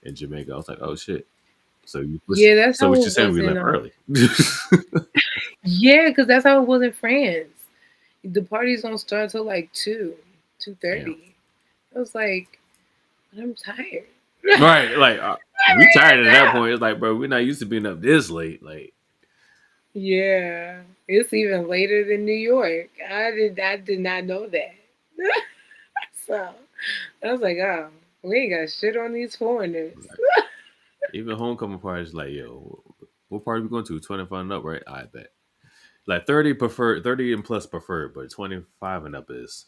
B: in Jamaica. I was like, oh shit.
A: Yeah, that's
B: So
A: how
B: what you
A: it
B: saying
A: was
B: we
A: in
B: left early?
A: yeah, because that's how it was in France. The parties don't start till like 2,
B: Damn.
A: 2:30. I was like, I'm tired.
B: Right, like we tired at that point. It's like, bro, we're not used to being up this late. Like,
A: Yeah, it's even later than New York. I did not know that. So I was like, oh, we ain't got shit on these foreigners.
B: like even homecoming parties, like, yo, what party we going to? 25 and up, right? I bet. Like 30 preferred, 30 and plus preferred, but 25 and up is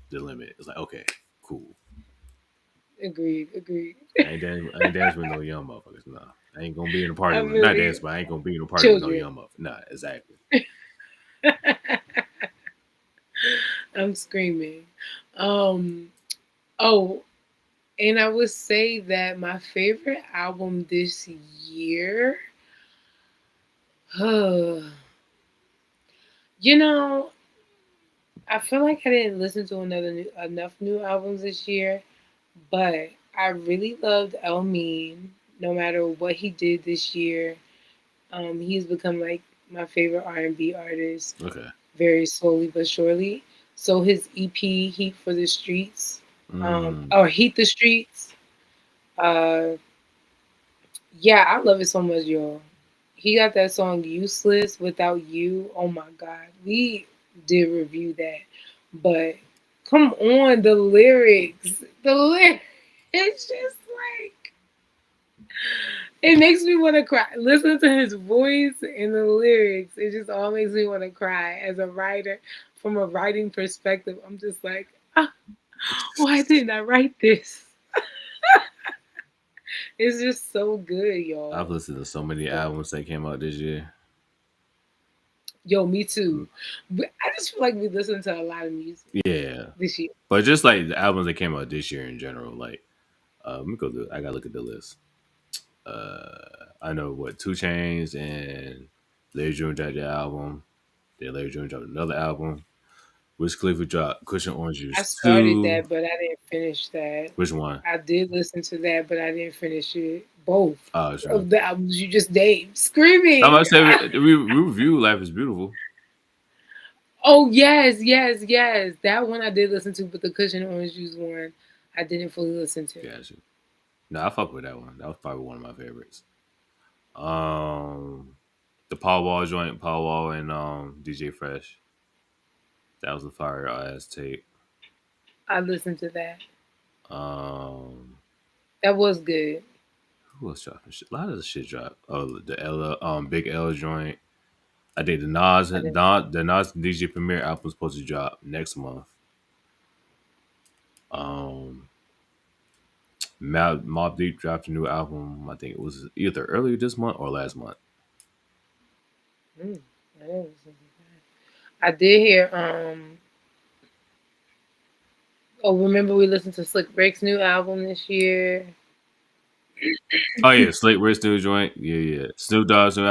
B: the limit. It's like, okay, cool.
A: Agreed, agreed.
B: I ain't dancing with no young motherfuckers. Nah, I ain't gonna be in a party
A: I'm
B: with not
A: really
B: dancing, but I ain't gonna be in a party with no
A: children.
B: young motherfuckers. Nah, exactly.
A: I'm screaming. Um. Oh, and I would say that my favorite album this year. You know, I feel like I didn't listen to enough new albums this year, but I really loved El Mean. No matter what he did this year, he's become like my favorite R&B artist,
B: Okay.
A: very slowly but surely. So his EP Heat for the Streets,
B: Mm.
A: or Heat the Streets, uh, yeah, I love it so much, y'all. He got that song Useless Without You. Oh my God. We did review that. But come on, the lyrics. The lyrics. It's just like, it makes me want to cry. Listen to his voice and the lyrics. It just all makes me want to cry as a writer. From a writing perspective, I'm just like, ah, why didn't I write this? It's just so good,
B: I've
A: y'all.
B: listened to so many
A: So
B: albums that came out this year.
A: yo, me too.
B: Mm.
A: But I just feel like we listen to a lot of music
B: Yeah,
A: this year.
B: but just like the albums that came out this year in general, like let me go. I gotta look at the list. I know what 2 Chains and Larry June dropped their album. Then Larry June dropped another album. Wiz Khalifa dropped Cushion Orange
A: I
B: Juice
A: started
B: 2.
A: that, but I didn't finish that.
B: Which one?
A: I did listen to that, but I didn't finish it. Both
B: Oh, it's one.
A: of the albums you just named.
B: I'm
A: Screaming.
B: about to say we review Life is Beautiful.
A: Oh yes, yes, yes. That one I did listen to, but the Cushion Orange Juice one I didn't fully listen to.
B: Gotcha. No, I fuck with that one. That was probably one of my favorites. Um, the Paul Wall joint, Paul Wall and DJ Fresh. That was a fire ass tape.
A: I listened to that.
B: Um,
A: That was good.
B: who else dropping shit? A lot of the shit dropped. Oh, the Ella, Big L joint. I think
A: I didn't.
B: The Nas DJ Premier album is supposed to drop next month. Um, Mobb Deep dropped a new album. I think it was either earlier this month or last month.
A: Mm, I didn't listen to that. I did hear. Oh, remember we listened to Slick Rick's new album this year?
B: Oh yeah, Slate Rick's new joint. Yeah, yeah. Snoop Dogg's new.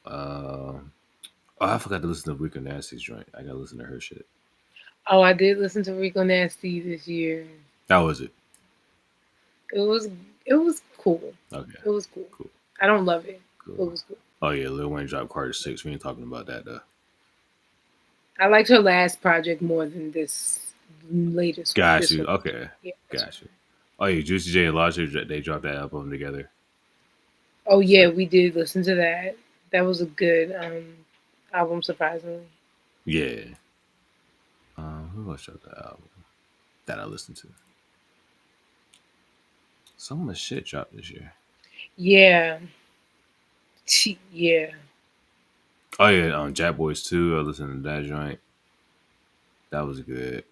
B: Uh, oh, I forgot to listen to Rico Nasty's joint. I gotta listen to her shit.
A: Oh, I did listen to Rico Nasty this year.
B: How was it?
A: It was it was cool.
B: Okay,
A: It was cool.
B: cool,
A: I don't love it, but it
B: cool.
A: was cool.
B: Oh yeah, Lil Wayne dropped Carter 6. We ain't talking about that though.
A: I liked her last project more than this latest one.
B: Got
A: This
B: you.
A: one.
B: Okay,
A: Yeah, this
B: got you.
A: one.
B: Oh yeah, Juicy J and Logic they dropped that album together.
A: Oh
B: So
A: yeah, we did listen to that. That was a good album, surprisingly.
B: yeah. Who else dropped that album that I listened to? So much shit dropped this year.
A: Yeah, yeah.
B: Oh yeah, Jack Boys 2. I listened to that joint. That was good.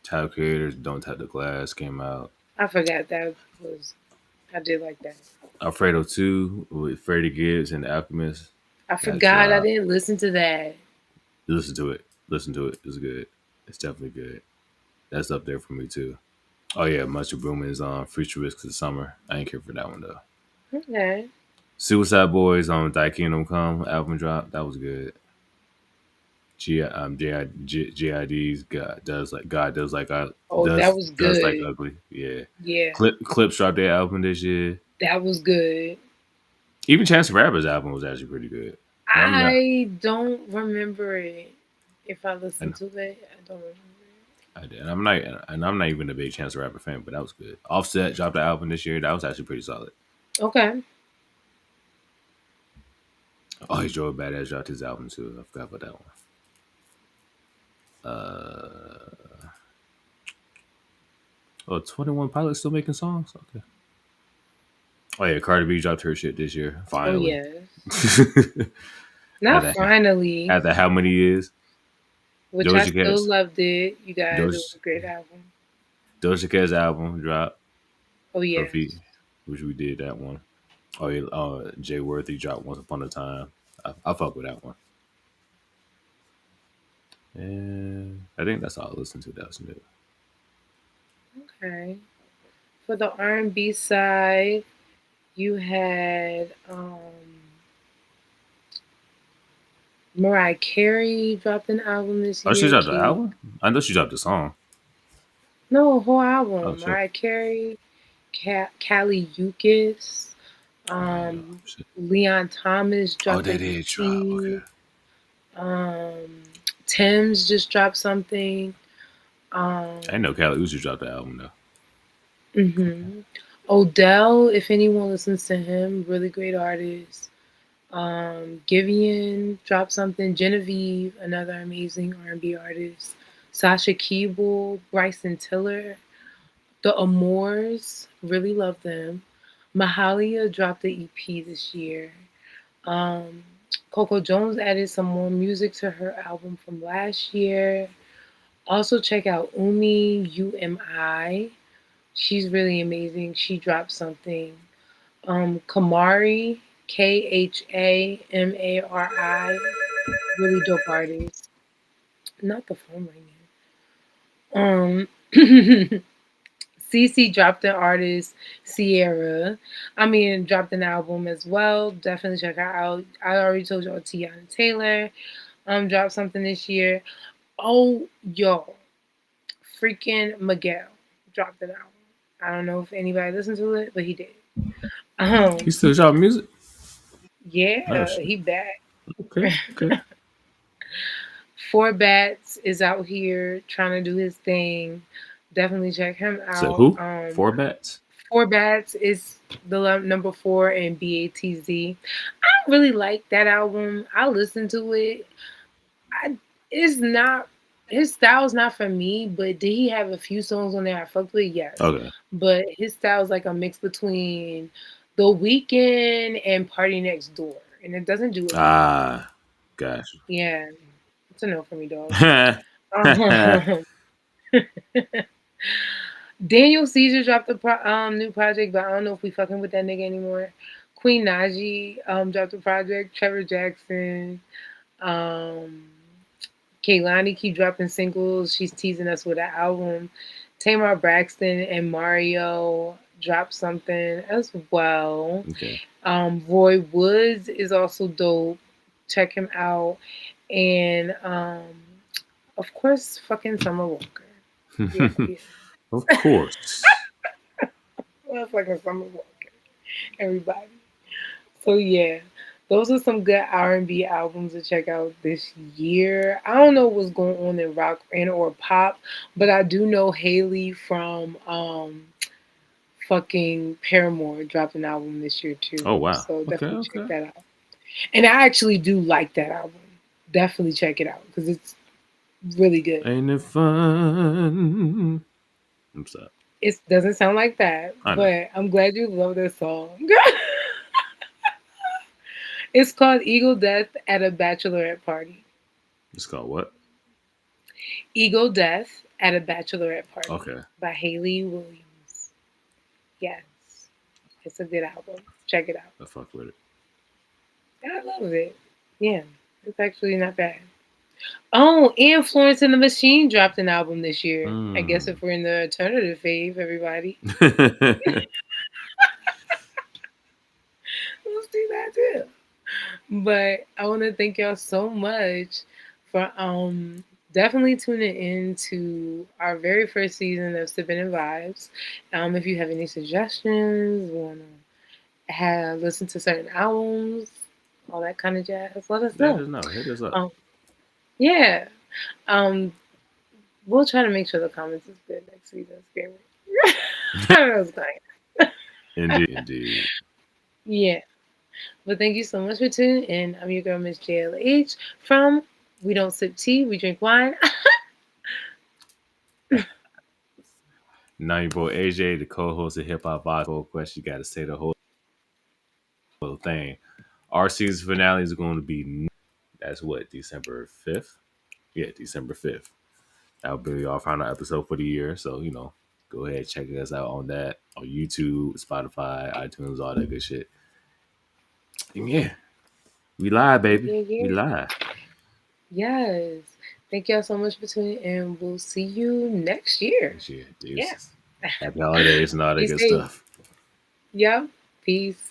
B: Tyler Creators Don't Tap the Glass came out.
A: I forgot that was. I did like that.
B: Alfredo 2 with Freddie Gibbs and the Alchemist.
A: I
B: That
A: forgot I
B: drop.
A: didn't listen to that.
B: Listen to it. Listen to it. It's good. It's definitely good. That's up there for me too. Oh yeah, Much Boomin's on Future Risk of the Summer. I ain't care for that one though.
A: Okay.
B: Suicide Boys on Die Kingdom Come album drop. That was good. JID's God
A: Oh, that was
B: does like
A: good.
B: ugly. Yeah.
A: Yeah,
B: Clips dropped their album this year.
A: that was good.
B: Even Chance the Rapper's album was actually pretty good. And I'm not
A: I don't remember it. If I listened
B: and
A: to it, I don't remember
B: I did. And I'm not even a big Chance the Rapper fan, but that was good. Offset dropped the album this year. That was actually pretty solid.
A: it. Okay.
B: Oh, he's Joey Badass dropped his album too. I forgot about that one. Uh, oh, 21 Pilots still making songs? Okay. Oh yeah, Cardi B dropped her shit this year.
A: Oh
B: Finally.
A: yes. Not
B: after
A: finally,
B: after how many years?
A: which I
B: Doja
A: still
B: Cat's
A: loved it. You guys, it was
B: Doja,
A: a great album.
B: Doja Cat's album dropped.
A: Oh
B: Her
A: yes.
B: feet, which we did that one. Oh yeah, Jay Worthy dropped Once Upon a Time. I fuck with that one. And I think that's all I listened to. That was new.
A: Okay. For the R&B side, you had Mariah Carey dropped an album this
B: Oh, she
A: year.
B: dropped the
A: Kate,
B: album. I know she dropped the song.
A: no, a whole
B: Oh
A: album.
B: shit.
A: Mariah Carey, Callie Uchis,
B: Oh yeah.
A: um,
B: Shit.
A: Leon Thomas
B: Oh,
A: dropped
B: they
A: an
B: did drop. Okay.
A: EP. Um, Tim's just dropped something. Um,
B: I didn't know Cali Uzi dropped the album though.
A: hmm Odell, if anyone listens to him, really great artist. Giveon dropped something. Genevieve, another amazing R&B artist. Sasha Keeble, Bryson Tiller, the Amours, really love them. Mahalia dropped the EP this year. Um, Coco Jones added some more music to her album from last year. Also check out UMI. She's really amazing. She dropped something. Kamari, Khamari, really dope artist. Not the phone ringing. Cece dropped an artist, Sierra. I mean, dropped an album as well. Definitely check her out. I already told y'all Tiana Taylor dropped something this year. Oh, y'all, freaking Miguel dropped an album. I don't know if anybody listened to it, but he did.
B: He
A: Um,
B: still drop music. Oh
A: yeah,
B: shit.
A: he back.
B: Okay. Okay.
A: Four Bats is out here trying to do his thing. Definitely check him
B: So
A: out.
B: who? Four bats.
A: Four Bats is the number four in BATZ. I really like that album. I listened to it. I it's not his style's not for me, but did he have a few songs on there I fucked with? Yes.
B: Okay.
A: But his style's like a mix between The Weeknd and Party Next Door. And it doesn't do it for me.
B: Ah, gosh.
A: Yeah. It's a no for me, dog.
B: I
A: Um, Daniel Caesar dropped a new project, but I don't know if we fucking with that nigga anymore. Queen Najee dropped a project. Trevor Jackson. Um, Kaylani keep dropping singles. She's teasing us with an album. Tamar Braxton and Mario dropped something as well.
B: okay.
A: Roy Woods is also dope. Check him out. And of course, fucking Summer Walker. Yeah, yeah.
B: Of course.
A: Well, fucking Summer Walker. Everybody. So yeah, those are some good R&B albums to check out this year. I don't know what's going on in rock and or pop, but I do know Haley from fucking Paramore dropped an album this year too.
B: Oh wow.
A: So
B: Okay.
A: definitely check
B: Okay.
A: that out. And I actually do like that album. Definitely check it out because it's really good.
B: Ain't it fun? I'm sorry.
A: It doesn't sound like that,
B: I know.
A: but I'm glad you love this song. It's called Eagle Death at a Bachelorette Party.
B: It's called what?
A: Eagle Death at a Bachelorette Party
B: Okay.
A: by Haley Williams. Yes, it's a good album. Check it out.
B: I fuck with it.
A: I love it. Yeah, it's actually not bad. Oh, and Florence and the Machine dropped an album this year. I guess
B: Mm.
A: if we're in the alternative fave, everybody, let's do that too. But I want to thank y'all so much for definitely tuning in to our very first season of Sippin' and Vibes. If you have any suggestions, want to have listen to certain albums, all that kind of jazz, let us
B: Let
A: know.
B: us know. Hit us up.
A: Um, yeah, um, we'll try to make sure the comments is good next season. Scary. I don't know what's going.
B: Indeed. Indeed.
A: Yeah. But thank you so much for tuning in. I'm your girl, Miss JLH from We Don't Sip Tea, We Drink Wine.
B: Now your boy AJ, the co-host of Hip Hop Vibe. Of course, you got to say the whole thing. Our season finale is going to be that's what December 5th. Yeah, December 5th. That'll be our final episode for the year. So go ahead check us out on that on YouTube, Spotify, iTunes, all that good shit. And yeah, we live, baby.
A: Yeah,
B: We
A: yeah.
B: live
A: Yes. Thank y'all so much for tuning in. We'll see you next year.
B: this year.
A: Yeah.
B: Deuces. Happy holidays and all that
A: Be
B: good
A: safe.
B: stuff.
A: Yeah. Peace.